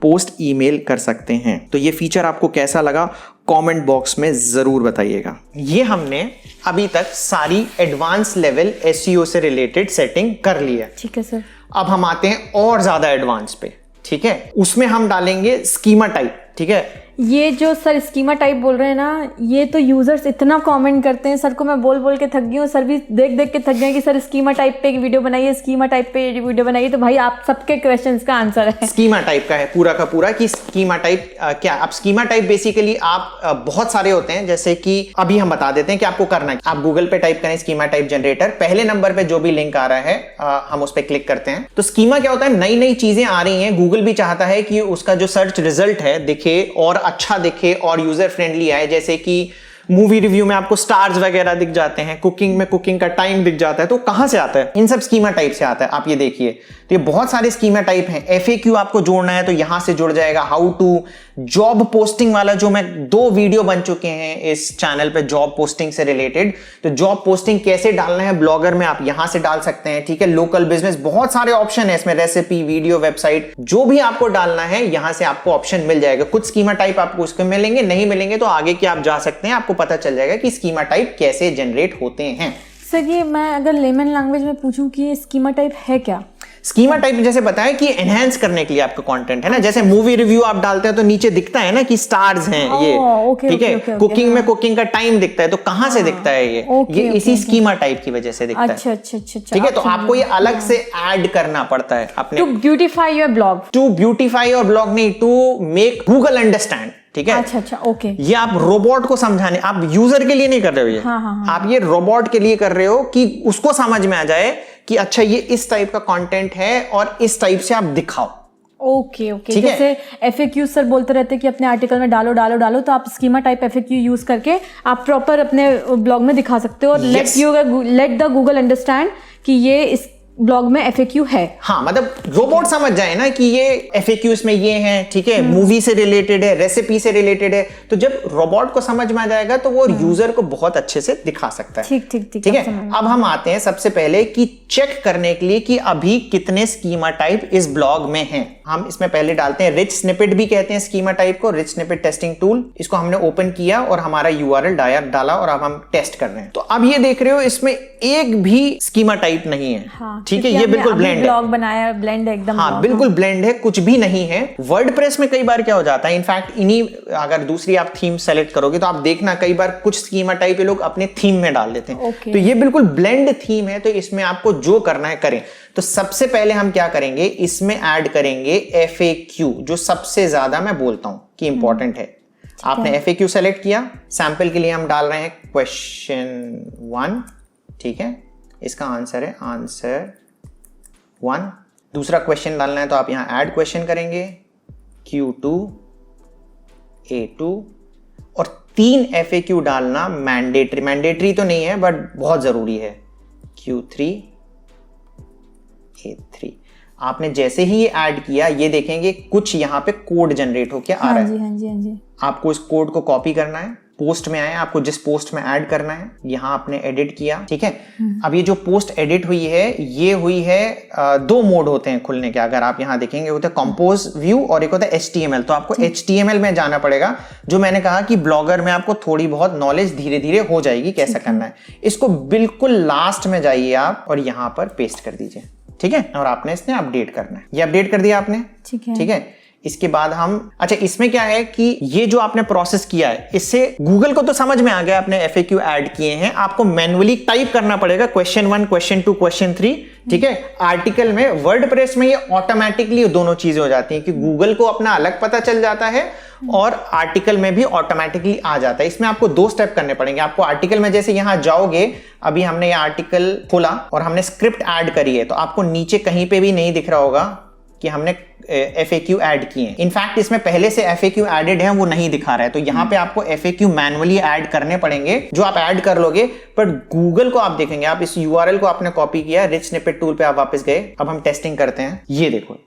पोस्ट ईमेल कर सकते हैं। तो ये फीचर आपको कैसा लगा कमेंट बॉक्स में ज़रूर बताइएगा। ये हमने अभी तक सारी एडवांस लेवल एसईओ से रिलेटेड सेटिंग कर ली है, ठीक है सर। अब हम आते हैं और ज़्यादा एडवांस पे, ठीक है। उसमें हम डालेंगे स्कीमा टाइप, ठीक है। ये जो सर स्कीमा टाइप बोल रहे हैं ना, ये तो यूजर्स इतना कमेंट करते हैं, सर को मैं बोल बोल के थक गई हूँ, सर भी देख देख के थक गए कि सर स्कीमा टाइप पे एक वीडियो बनाइए, स्कीमा टाइप पे वीडियो बनाइए। तो भाई आप सबके क्वेश्चंस का आंसर है स्कीमा टाइप का है पूरा का पूरा कि स्कीमा टाइप क्या। अब स्कीमा टाइप बेसिकली आप बहुत सारे होते हैं, जैसे कि अभी हम बता देते हैं कि आपको करना है। आप गूगल पे टाइप करें स्कीमा टाइप जनरेटर, पहले नंबर पे जो भी लिंक आ रहा है हम उस पर क्लिक करते हैं। तो स्कीमा क्या होता है, नई नई चीजें आ रही हैं, गूगल भी चाहता है कि उसका जो सर्च रिजल्ट है दिखे और अच्छा दिखे और यूजर फ्रेंडली आए। जैसे कि मूवी रिव्यू में आपको स्टार्स वगैरह दिख जाते हैं, कुकिंग में कुकिंग का टाइम दिख जाता है, तो कहां से आता है, इन सब स्कीमा टाइप से आता है। आप ये देखिए, तो ये बहुत सारे स्कीमा टाइप हैं। एफएक्यू आपको जोड़ना है तो यहां से जुड़ जाएगा। हाउ टू, जॉब पोस्टिंग वाला, जो मैं 2 वीडियो बन चुके हैं इस चैनल पे जॉब पोस्टिंग से रिलेटेड, तो जॉब पोस्टिंग कैसे डालना है ब्लॉगर में आप यहां से डाल सकते हैं, ठीक है। लोकल बिजनेस, बहुत सारे ऑप्शन है इसमें, रेसिपी, वीडियो, वेबसाइट, जो भी आपको डालना है यहां से आपको ऑप्शन मिल जाएगा। कुछ स्कीमा टाइप आपको उसके मिलेंगे, नहीं मिलेंगे तो आगे की आप जा सकते हैं, आपको पता चल जाएगा कि स्कीमा टाइप कैसे जनरेट होते हैं। सर ये मैं अगर लेमन लैंग्वेज में पूछूं कि ये स्कीमा टाइप है क्या? स्कीमा टाइप जैसे बताया कि एनहांस करने के लिए आपका कंटेंट है ना, जैसे मूवी रिव्यू आप डालते हैं तो नीचे दिखता है ना कि स्टार्स हैं ये, ठीक है। कुकिंग में कुकिंग का टाइम दिखता है, तो कहां से दिखता है ये इसी स्कीमा टाइप की वजह से दिखता है। अच्छा, ठीक है। तो आपको ये अलग से ऐड करना पड़ता है अपने, to beautify your blog, to beautify your blog नहीं, टू मेक गूगल अंडरस्टैंड, ठीक है। अच्छा, ओके। ये आप रोबोट को समझाने, आप यूजर के लिए नहीं कर रहे हो ये, हाँ। आप ये रोबोट के लिए कर रहे हो कि उसको समझ में आ जाए कि अच्छा ये इस टाइप का कंटेंट है और इस टाइप से आप दिखाओ। ओके। जैसे एफएक्यू सर बोलते रहते हैं कि अपने आर्टिकल में डालो, तो आप स्कीमा टाइप एफएक्यू यूज करके आप प्रॉपर अपने ब्लॉग में दिखा सकते हो और लेट द गूगल अंडरस्टैंड कि ये इस ब्लॉग में एफएक्यू है। हाँ, मतलब रोबोट समझ जाए ना कि ये एफएक्यूज में ये हैं, ठीक है, मूवी से रिलेटेड है, रेसिपी से रिलेटेड है। तो जब रोबोट को समझ में आ जाएगा तो वो यूजर को बहुत अच्छे से दिखा सकता है। ठीक है। अब हम आते हैं सबसे पहले कि चेक करने के लिए कि अभी कितने स्कीमा टाइप इस ब्लॉग में हैं। हम इसमें पहले डालते हैं रिच स्निपेट भी कहते हैं स्कीमा टाइप को, रिच स्निपेट टेस्टिंग टूल। इसको हमने ओपन किया और हमारा यूआरएल डाला और अब हम टेस्ट कर रहे हैं। तो अब ये देख रहे हो इसमें एक भी स्कीमा टाइप नहीं है। हाँ, ठीक है, ये बिल्कुल ब्लेंड है। ब्लॉग बनाया, ब्लेंड है एकदम। हाँ, बिल्कुल ब्लेंड है, कुछ भी नहीं है। वर्डप्रेस में कई बार क्या हो जाता है, इनफैक्ट इन्हीं अगर दूसरी आप थीम सेलेक्ट करोगे तो आप देखना कई बार कुछ स्कीमा टाइप ये लोग अपने थीम में डाल देते हैं। तो ये बिल्कुल ब्लेंड थीम है, तो इसमें आपको जो करना है करें। तो सबसे पहले हम क्या करेंगे, इसमें ऐड करेंगे FAQ, जो सबसे ज्यादा मैं बोलता हूं कि इंपॉर्टेंट है। आपने FAQ सेलेक्ट किया, सैंपल के लिए हम डाल रहे हैं क्वेश्चन 1, ठीक है, इसका आंसर है आंसर 1। दूसरा क्वेश्चन डालना है तो आप यहां ऐड क्वेश्चन करेंगे Q2 A2, और 3 FAQ डालना मैंडेटरी तो नहीं है बट बहुत जरूरी है, Q3 A3। आपने जैसे ही ये ऐड किया, ये देखेंगे कुछ यहाँ पे कोड जनरेट होके आ रहा है। हाँ जी। आपको इस कोड को कॉपी करना है, पोस्ट में आया, आपको जिस पोस्ट में ऐड करना है, यहाँ आपने एडिट किया, ठीक है। अब ये जो पोस्ट एडिट हुई है, ये हुई है 2 मोड होते हैं खुलने के, अगर आप यहाँ देखेंगे होता है कंपोज व्यू और एक होता है HTML। तो आपको HTML में जाना पड़ेगा, जो मैंने कहा कि ब्लॉगर में आपको थोड़ी बहुत नॉलेज धीरे धीरे हो जाएगी कैसा करना है। इसको बिल्कुल लास्ट में जाइए आप और यहाँ पर पेस्ट कर दीजिए, ठीक है, और आपने इसने अपडेट करना है। ये अपडेट कर दिया आपने, ठीक है। इसके बाद हम, अच्छा इसमें क्या है कि ये जो आपने प्रोसेस किया है, इससे गूगल को तो समझ में आ गया आपने FAQ ऐड किए हैं, आपको मैन्युअली टाइप करना पड़ेगा क्वेश्चन 1, क्वेश्चन 2, क्वेश्चन 3, ठीक है। आर्टिकल में, वर्डप्रेस में ये ऑटोमेटिकली दोनों चीजें हो जाती हैं कि गूगल को अपना अलग पता चल जाता है और आर्टिकल में भी ऑटोमेटिकली आ जाता है। इसमें आपको 2 स्टेप करने पड़ेंगे। आपको आर्टिकल में जैसे यहां जाओगे, अभी हमने ये आर्टिकल खोला और हमने स्क्रिप्ट ऐड करी है, तो आपको नीचे कहीं पे भी नहीं दिख रहा होगा कि हमने FAQ ऐड किए हैं। इनफैक्ट इसमें पहले से FAQ एडेड है, वो नहीं दिखा रहा है, तो यहाँ पे आपको FAQ मैनुअली ऐड करने पड़ेंगे, जो आप ऐड कर लोगे। पर गूगल को आप देखेंगे, आप इस URL को आपने कॉपी किया, रिच स्निपेट टूल पे आप वापस गए, अब हम टेस्टिंग करते हैं। ये देखो,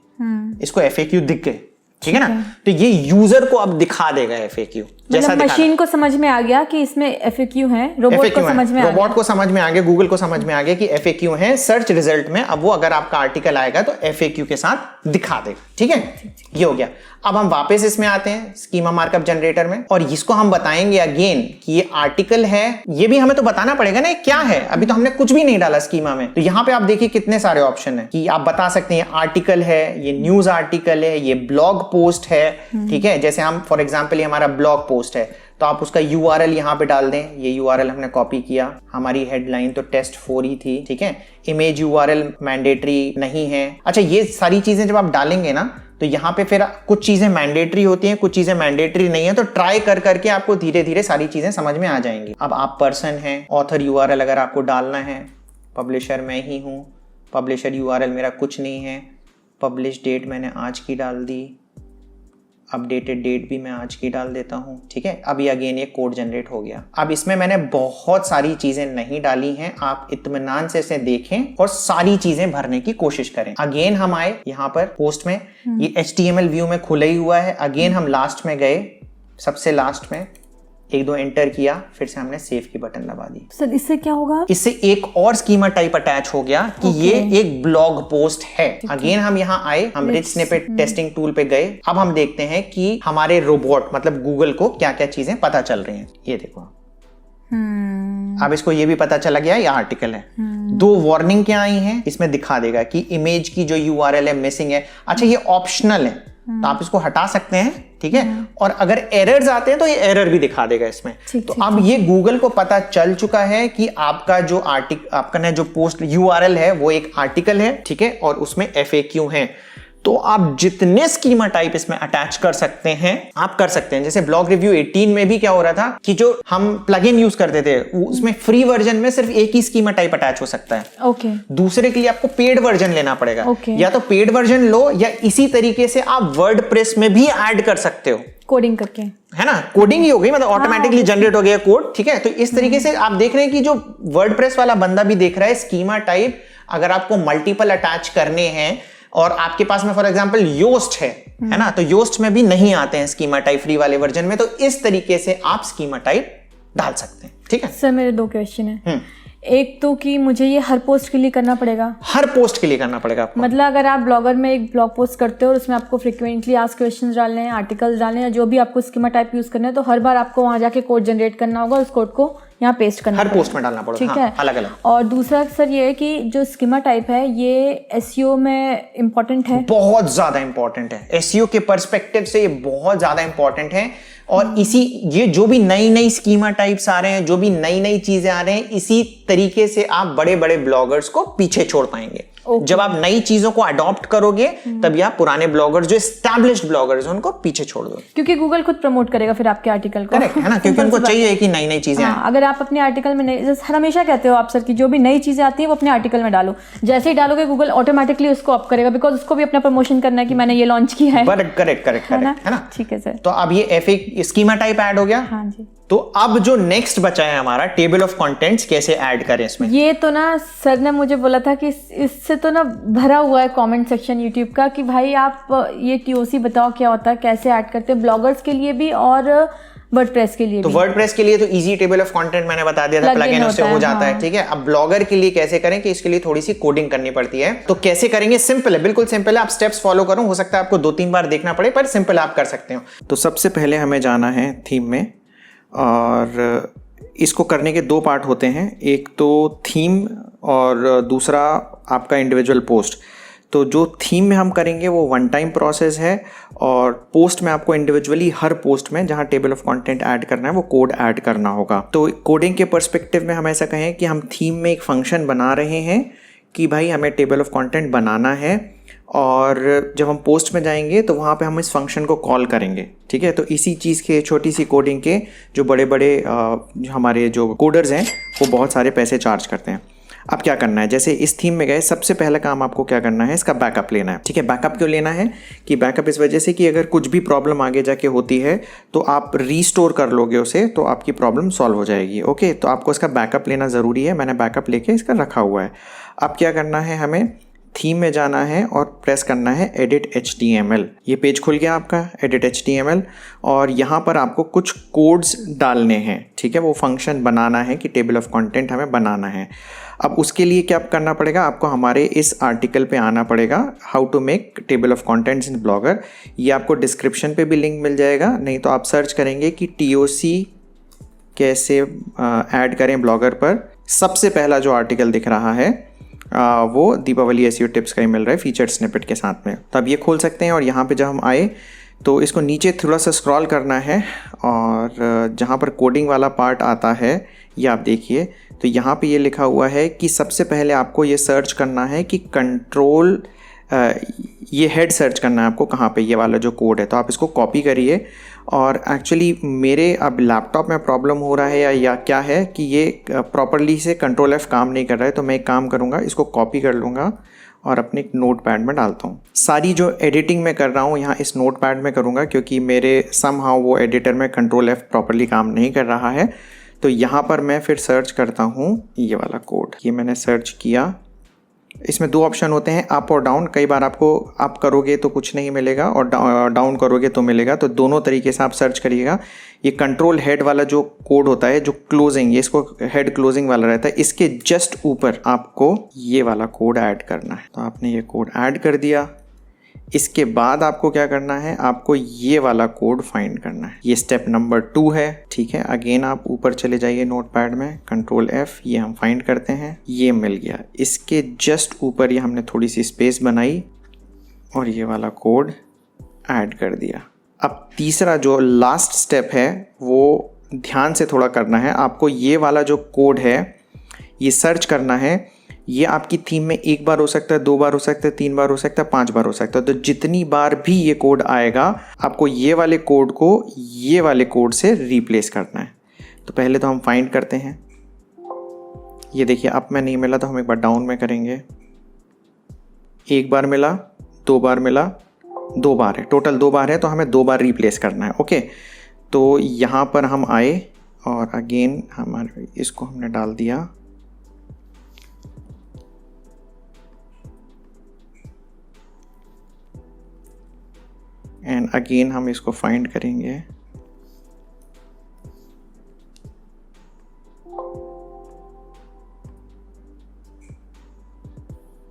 इसको FAQ दिख गए, ठीक है ना। तो ये यूजर को अब दिखा देगा FAQ, जैसा मतलब मशीन को समझ में आ गया कि इसमें FAQ है, रोबोट को समझ में आ गया, रोबोट को समझ में आ गया, गूगल को समझ में आ गया कि FAQ है सर्च रिजल्ट में। अब वो अगर आपका आर्टिकल आएगा तो FAQ के साथ दिखा देगा, ठीक है। ये हो गया। अब हम वापस इसमें आते हैं स्कीमा मार्कअप जनरेटर में, और इसको हम बताएंगे अगेन कि ये आर्टिकल है। ये भी हमें तो बताना पड़ेगा ना क्या है, अभी तो हमने कुछ भी नहीं डाला स्कीमा में। तो यहाँ पे आप देखिए कितने सारे ऑप्शन है कि आप बता सकते हैं आर्टिकल है, ये न्यूज आर्टिकल है, ये ब्लॉग पोस्ट है, ठीक है। जैसे हम फॉर एग्जाम्पल ये हमारा ब्लॉग पोस्ट है, तो आप उसका URL यहाँ पे डाल दें। ये URL हमने कॉपी किया, हमारी हेडलाइन तो टेस्ट 4 ही थी, ठीक है। इमेज URL मैंडेटरी नहीं है। अच्छा, ये सारी चीजें जब आप डालेंगे ना, तो यहाँ पे फिर कुछ चीजें मैंडेटरी होती हैं, कुछ चीजें मैंडेटरी नहीं है। तो ट्राई कर करके आपको धीरे धीरे सारी चीजें समझ में आ जाएंगी। अब आप पर्सन हैं, ऑथर URL अगर आपको डालना है, पब्लिशर मैं ही हूँ, पब्लिशर URL मेरा कुछ नहीं है, पब्लिश डेट मैंने आज की डाल दी, अपडेटेड डेट भी मैं आज की डाल देता हूं, ठीक है। अभी अगेन ये कोड जनरेट हो गया। अब इसमें मैंने बहुत सारी चीजें नहीं डाली हैं, आप इत्मीनान से इसे देखें और सारी चीजें भरने की कोशिश करें। अगेन हम आए यहाँ पर पोस्ट में, ये HTML व्यू में खुला ही हुआ है। अगेन हम लास्ट में गए, सबसे लास्ट में 1-2 एंटर किया, फिर से हमने सेव की बटन दबा दी। सर इससे क्या होगा? इससे एक और स्कीमा टाइप अटैच हो गया कि ये एक ब्लॉग पोस्ट है। अगेन हम यहाँ आए, हम रिच स्निपेट टेस्टिंग टूल पे गए। अब हम देखते हैं कि हमारे रोबोट मतलब गूगल को क्या क्या चीजें पता चल रही हैं। ये देखो, अब इसको ये भी पता चला गया ये आर्टिकल है। 2 वार्निंग क्या आई हैं, इसमें दिखा देगा कि इमेज की जो URL है मिसिंग है। अच्छा, ये ऑप्शनल है, तो आप इसको हटा सकते हैं, ठीक है। और अगर एरर्स आते हैं तो ये एरर भी दिखा देगा इसमें। तो अब ये गूगल को पता चल चुका है कि आपका जो आपका जो पोस्ट URL है वो एक आर्टिकल है, ठीक है, और उसमें FAQ है। तो आप जितने स्कीमा टाइप इसमें अटैच कर सकते हैं आप कर सकते हैं। जैसे ब्लॉग रिव्यू 18 में भी क्या हो रहा था कि जो हम प्लगइन यूज करते थे उसमें फ्री वर्जन में सिर्फ एक ही स्कीमा टाइप अटैच हो सकता है। ओके। दूसरे के लिए आपको पेड वर्जन लेना पड़ेगा। या तो पेड वर्जन लो या इसी तरीके से आप वर्डप्रेस में भी ऐड कर सकते हो कोडिंग करके, है ना। कोडिंग ही हो गई, मतलब ऑटोमेटिकली जनरेट हो गया कोड, ठीक है। तो इस तरीके से आप देख रहे हैं कि जो वर्डप्रेस वाला बंदा भी देख रहा है स्कीमा टाइप अगर आपको मल्टीपल अटैच करने हैं और आपके पास में फॉर एग्जांपल योस्ट है ना, तो योस्ट में भी नहीं आते हैं स्कीमा टाइप फ्री वाले वर्जन में। तो इस तरीके से आप स्कीमा टाइप डाल सकते हैं, ठीक है। सर मेरे 2 क्वेश्चन है। एक तो कि मुझे ये हर पोस्ट के लिए करना पड़ेगा, हर पोस्ट के लिए करना पड़ेगा आपको। मतलब अगर आप ब्लॉगर में एक ब्लॉग पोस्ट करते हो और उसमें आपको फ्रिक्वेंटली आस्क्ड क्वेश्चंस डालने हैं, आर्टिकल्स डालने हैं, जो भी आपको स्कीमा टाइप यूज करना है, तो हर बार आपको वहाँ जाके कोड जनरेट करना होगा, उस कोड को यहाँ पेस्ट करना हर पोस्ट में डालना पड़ेगा, ठीक है, अलग अलग। और दूसरा सर ये है कि जो स्कीमा टाइप है ये एसईओ में इम्पोर्टेंट है, बहुत ज्यादा इंपॉर्टेंट है। एसईओ के पर्सपेक्टिव से ये बहुत ज्यादा इंपॉर्टेंट है। और ये जो भी नई नई स्कीमा टाइप्स आ रहे हैं, जो भी नई नई चीजें आ रहे हैं, इसी तरीके से आप बड़े बड़े ब्लॉगर्स को पीछे छोड़ पाएंगे। जब आप नई चीजों को अडॉप्ट करोगे तभी आप पुराने ब्लॉगर्स, जो एस्टैब्लिश्ड ब्लॉगर्स हैं, उनको पीछे छोड़ दो, क्योंकि गूगल खुद प्रमोट करेगा फिर आपके आर्टिकल को। करेक्ट है ना, क्योंकि उनको चाहिए कि नई नई चीजें आएं। अगर आप अपने आर्टिकल में हमेशा कहते हो आप सर की जो भी नई चीजें आती है वो अपने आर्टिकल में डालो, जैसे ही डालोगे गूगल ऑटोमेटिकली उसको अप करेगा, बिकॉज उसको भी अपना प्रमोशन करना है कि मैंने ये लॉन्च किया है। करेक्ट है ना, ठीक है सर। तो अब ये एफए स्कीमा टाइप ऐड हो गया। हाँ जी। तो अब जो नेक्स्ट बचा है हमारा, टेबल ऑफ कंटेंट्स कैसे ऐड करें इसमें। ये तो ना सर ने मुझे बोला था कि इससे तो ना भरा हुआ है कमेंट सेक्शन यूट्यूब का कि भाई आप ये टीओसी बताओ क्या होता है, कैसे ऐड करते हैं, ब्लॉगर्स के लिए भी और वर्डप्रेस के लिए तो भी। वर्डप्रेस के लिए तो इजी टेबल ऑफ कंटेंट मैंने बता दिया था, प्लगइन उससे हो जाता है, ठीक है। अब ब्लॉगर के लिए कैसे करें, कि इसके लिए थोड़ी सी कोडिंग करनी पड़ती है। तो कैसे करेंगे, सिंपल है, बिल्कुल सिंपल है। आप स्टेप्स फॉलो करो, हो सकता है आपको 2-3 बार देखना पड़े, पर सिंपल आप कर सकते हो। तो सबसे पहले हमें जाना है थीम में, और इसको करने के 2 पार्ट होते हैं, एक तो थीम और दूसरा आपका इंडिविजुअल पोस्ट। तो जो थीम में हम करेंगे वो 1 टाइम प्रोसेस है, और पोस्ट में आपको इंडिविजुअली हर पोस्ट में जहाँ टेबल ऑफ कंटेंट ऐड करना है वो कोड ऐड करना होगा। तो कोडिंग के पर्सपेक्टिव में हम ऐसा कहें कि हम थीम में एक फंक्शन बना रहे हैं कि भाई हमें टेबल ऑफ कंटेंट बनाना है, और जब हम पोस्ट में जाएंगे तो वहाँ पे हम इस फंक्शन को कॉल करेंगे, ठीक है। तो इसी चीज़ के छोटी सी कोडिंग के जो बड़े बड़े हमारे जो कोडर्स हैं वो बहुत सारे पैसे चार्ज करते हैं। अब क्या करना है, जैसे इस थीम में गए, सबसे पहला काम आपको क्या करना है, इसका बैकअप लेना है, ठीक है। बैकअप क्यों लेना है, कि बैकअप इस वजह से कि अगर कुछ भी प्रॉब्लम आगे जाके होती है तो आप रीस्टोर कर लोगे उसे, तो आपकी प्रॉब्लम सॉल्व हो जाएगी। ओके, तो आपको इसका बैकअप लेना ज़रूरी है, मैंने बैकअप लेके इसका रखा हुआ है। अब क्या करना है, हमें थीम में जाना है और प्रेस करना है एडिट HTML। ये पेज खुल गया आपका एडिट HTML, और यहाँ पर आपको कुछ कोड्स डालने हैं, ठीक है। वो फंक्शन बनाना है कि टेबल ऑफ कंटेंट हमें बनाना है। अब उसके लिए क्या करना पड़ेगा, आपको हमारे इस आर्टिकल पे आना पड़ेगा, how to make table of contents in Blogger. ये आपको डिस्क्रिप्शन पे भी लिंक मिल जाएगा, नहीं तो आप सर्च करेंगे कि TOC कैसे ऐड करें ब्लॉगर पर। सबसे पहला जो आर्टिकल दिख रहा है वो दीपावली SEO टिप्स का ही मिल रहा है फीचर्ड स्निपेट के साथ में। तो अब ये खोल सकते हैं, और यहाँ पे जब हम आए तो इसको नीचे थोड़ा सा स्क्रॉल करना है, और जहाँ पर कोडिंग वाला पार्ट आता है ये आप देखिए, तो यहाँ पे ये लिखा हुआ है कि सबसे पहले आपको ये सर्च करना है कि कंट्रोल, ये हेड सर्च करना है आपको कहाँ पे, ये वाला जो कोड है। तो आप इसको कॉपी करिए, और एक्चुअली मेरे अब लैपटॉप में प्रॉब्लम हो रहा है या क्या है कि ये प्रॉपरली से कंट्रोल F काम नहीं कर रहा है, तो मैं एक काम करूँगा, इसको कॉपी कर लूँगा और अपने एक नोट पैड में डालता हूँ। सारी जो एडिटिंग मैं कर रहा हूँ यहाँ इस नोट पैड में करूँगा, क्योंकि मेरे समहाउ वो एडिटर में कंट्रोल F प्रॉपरली काम नहीं कर रहा है। तो यहाँ पर मैं फिर सर्च करता हूँ ये वाला कोड, ये मैंने सर्च किया। इसमें 2 ऑप्शन होते हैं, अप और डाउन। कई बार आपको अप करोगे तो कुछ नहीं मिलेगा, और डाउन करोगे तो मिलेगा, तो दोनों तरीके से आप सर्च करिएगा। ये कंट्रोल हेड वाला जो कोड होता है, जो क्लोजिंग, ये इसको हेड क्लोजिंग वाला रहता है, इसके जस्ट ऊपर आपको ये वाला कोड ऐड करना है। तो आपने ये कोड ऐड कर दिया। इसके बाद आपको क्या करना है, आपको ये वाला कोड फाइंड करना है, ये स्टेप नंबर 2 है, ठीक है। अगेन आप ऊपर चले जाइए नोटपैड में, कंट्रोल F, ये हम फाइंड करते हैं, ये मिल गया। इसके जस्ट ऊपर ये हमने थोड़ी सी स्पेस बनाई और ये वाला कोड ऐड कर दिया। अब तीसरा जो लास्ट स्टेप है वो ध्यान से थोड़ा करना है, आपको ये वाला जो कोड है ये सर्च करना है। ये आपकी थीम में 1 बार हो सकता है, 2 बार हो सकता है, 3 बार हो सकता है, 5 बार हो सकता है। तो जितनी बार भी ये कोड आएगा आपको ये वाले कोड को ये वाले कोड से रिप्लेस करना है। तो पहले तो हम फाइंड करते हैं, ये देखिए अब मैं नहीं मिला तो हम एक बार डाउन में करेंगे। 1 बार मिला, 2 बार मिला, 2 बार है, टोटल 2 बार है, तो हमें 2 बार रिप्लेस करना है। ओके, तो यहाँ पर हम आए और अगेन हमारे इसको हमने डाल दिया। एंड अगेन हम इसको फाइंड करेंगे।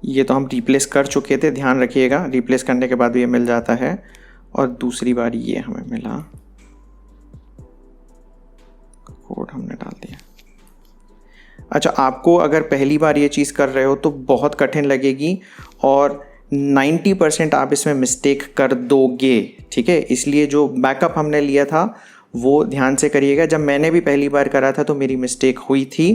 ये तो हम रिप्लेस कर चुके थे, ध्यान रखिएगा, रिप्लेस करने के बाद भी ये मिल जाता है। और दूसरी बार ये हमें मिला, कोड हमने डाल दिया। अच्छा, आपको अगर पहली बार ये चीज़ कर रहे हो तो बहुत कठिन लगेगी और 90% आप इसमें मिस्टेक कर दोगे, ठीक है। इसलिए जो बैकअप हमने लिया था वो ध्यान से करिएगा। जब मैंने भी पहली बार करा था तो मेरी मिस्टेक हुई थी,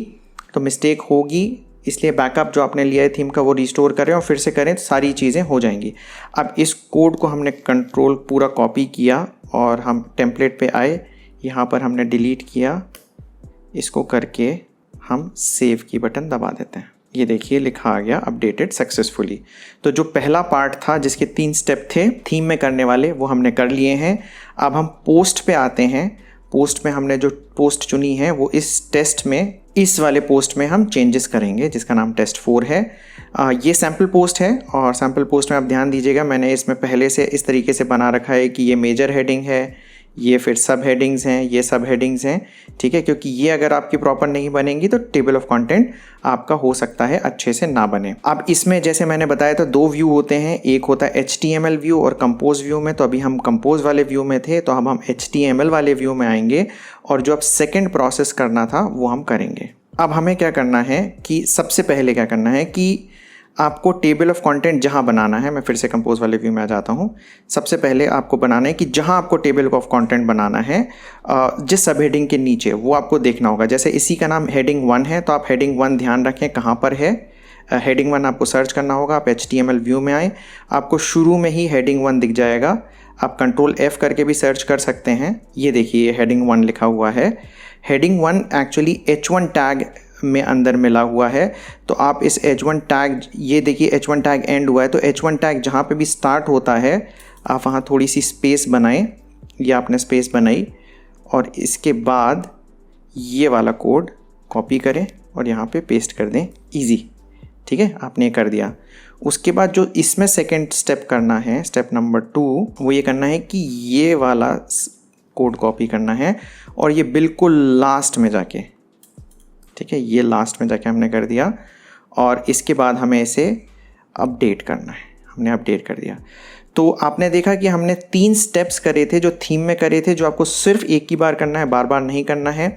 तो मिस्टेक होगी, इसलिए बैकअप जो आपने लिया है थीम का वो रिस्टोर करें और फिर से करें तो सारी चीज़ें हो जाएंगी। अब इस कोड को हमने कंट्रोल पूरा कॉपी किया और हम टेम्पलेट पे आए, यहाँ पर हमने डिलीट किया, इसको करके हम सेव की बटन दबा देते हैं। ये देखिए लिखा आ गया अपडेटेड सक्सेसफुली। तो जो पहला पार्ट था जिसके 3 स्टेप थे थीम में करने वाले वो हमने कर लिए हैं। अब हम पोस्ट पे आते हैं। पोस्ट में हमने जो पोस्ट चुनी है वो इस टेस्ट में, इस वाले पोस्ट में हम चेंजेस करेंगे जिसका नाम टेस्ट 4 है। ये सैम्पल पोस्ट है और सैम्पल पोस्ट में आप ध्यान दीजिएगा, मैंने इसमें पहले से इस तरीके से बना रखा है कि ये मेजर हेडिंग है, ये फिर सब हेडिंग्स हैं, ये सब हेडिंग्स हैं, ठीक है, क्योंकि ये अगर आपकी प्रॉपर नहीं बनेंगी तो टेबल ऑफ कंटेंट आपका हो सकता है अच्छे से ना बने। अब इसमें जैसे मैंने बताया था 2 व्यू होते हैं, एक होता है HTML व्यू और कंपोज व्यू में। तो अभी हम कंपोज वाले व्यू में थे, तो हम HTML वाले व्यू में आएंगे और जो अब सेकेंड प्रोसेस करना था वो हम करेंगे। अब हमें क्या करना है कि सबसे पहले क्या करना है कि आपको टेबल ऑफ कंटेंट जहां बनाना है, मैं फिर से कंपोज वाले व्यू में आ जाता हूं। सबसे पहले आपको बनाना है कि जहां आपको टेबल ऑफ कंटेंट बनाना है जिस सब हेडिंग के नीचे, वो आपको देखना होगा। जैसे इसी का नाम हेडिंग 1 है तो आप हेडिंग 1 ध्यान रखें कहां पर है। हेडिंग 1 आपको सर्च करना होगा। आप HTML व्यू में आए, आपको शुरू में ही हेडिंग 1 दिख जाएगा। आप कंट्रोल F करके भी सर्च कर सकते हैं। ये देखिए हेडिंग 1 लिखा हुआ है। हेडिंग 1 एक्चुअली H1 टैग में अंदर मिला हुआ है। तो आप इस H1 टैग, ये देखिए H1 टैग एंड हुआ है, तो H1 टैग जहाँ पे भी स्टार्ट होता है आप वहाँ थोड़ी सी स्पेस बनाएं। ये आपने स्पेस बनाई और इसके बाद ये वाला कोड कॉपी करें और यहाँ पे पेस्ट कर दें, इजी, ठीक है, आपने ये कर दिया। उसके बाद जो इसमें सेकेंड स्टेप करना है, स्टेप नंबर 2, वो ये करना है कि ये वाला कोड कॉपी करना है और ये बिल्कुल लास्ट में जाके, ठीक है, ये लास्ट में जाके हमने कर दिया और इसके बाद हमें इसे अपडेट करना है। हमने अपडेट कर दिया। तो आपने देखा कि हमने 3 स्टेप्स करे थे जो थीम में करे थे, जो आपको सिर्फ एक ही बार करना है, बार बार नहीं करना है।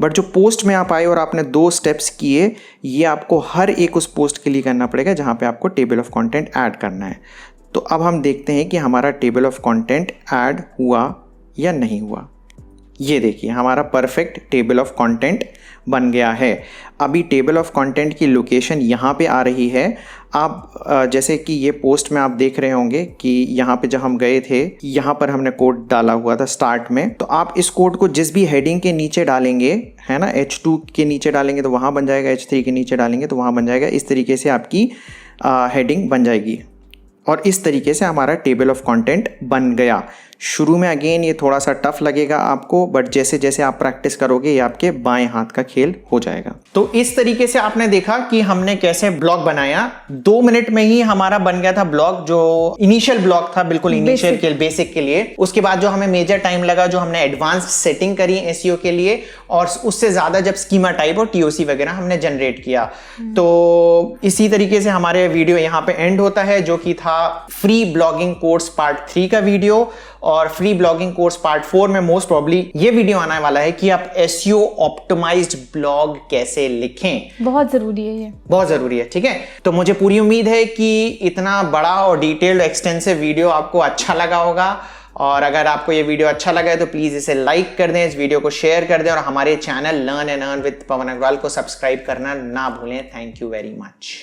बट जो पोस्ट में आप आए और आपने 2 स्टेप्स किए, ये आपको हर एक उस पोस्ट के लिए करना पड़ेगा जहाँ पे आपको टेबल ऑफ कंटेंट ऐड करना है। तो अब हम देखते हैं कि हमारा टेबल ऑफ कंटेंट ऐड हुआ या नहीं हुआ। ये देखिए हमारा परफेक्ट टेबल ऑफ कंटेंट बन गया है। अभी टेबल ऑफ कंटेंट की लोकेशन यहाँ पे आ रही है। आप जैसे कि ये पोस्ट में आप देख रहे होंगे कि यहाँ पे जब हम गए थे, यहाँ पर हमने कोड डाला हुआ था स्टार्ट में। तो आप इस कोड को जिस भी हेडिंग के नीचे डालेंगे, है ना, H2 के नीचे डालेंगे तो वहाँ बन जाएगा, H3 के नीचे डालेंगे तो वहाँ बन जाएगा। इस तरीके से आपकी हेडिंग बन जाएगी और इस तरीके से हमारा टेबल ऑफ कंटेंट बन गया। शुरू में अगेन ये थोड़ा सा टफ लगेगा आपको, बट जैसे जैसे आप प्रैक्टिस करोगे ये आपके बाएं हाथ का खेल हो जाएगा। तो इस तरीके से आपने देखा कि हमने कैसे ब्लॉग बनाया। 2 मिनट में ही हमारा बन गया था ब्लॉग, जो इनिशियल ब्लॉग था, बिल्कुल इनिशियल के बेसिक के लिए। उसके बाद जो हमें मेजर टाइम लगा, जो हमने एडवांस्ड सेटिंग करी SEO के लिए, और उससे ज्यादा जब स्कीमा टाइप और TOC वगैरह हमने जनरेट किया। तो इसी तरीके से हमारे वीडियो यहाँ पे एंड होता है, जो कि था फ्री ब्लॉगिंग कोर्स पार्ट 3 का वीडियो। और फ्री ब्लॉगिंग कोर्स पार्ट 4 में मोस्ट प्रॉब्ली ये वीडियो आने वाला है कि आप SEO ऑप्टिमाइज्ड ब्लॉग कैसे लिखें। बहुत जरूरी है, ये बहुत जरूरी है, ठीक है। तो मुझे पूरी उम्मीद है कि इतना बड़ा और डिटेल्ड एक्सटेंसिव वीडियो आपको अच्छा लगा होगा। और अगर आपको ये वीडियो अच्छा लगा है तो प्लीज इसे लाइक कर दें, इस वीडियो को शेयर कर दें और हमारे channel learn and earn with Pawan Agarwal को सब्सक्राइब करना ना भूलें। Thank you very much.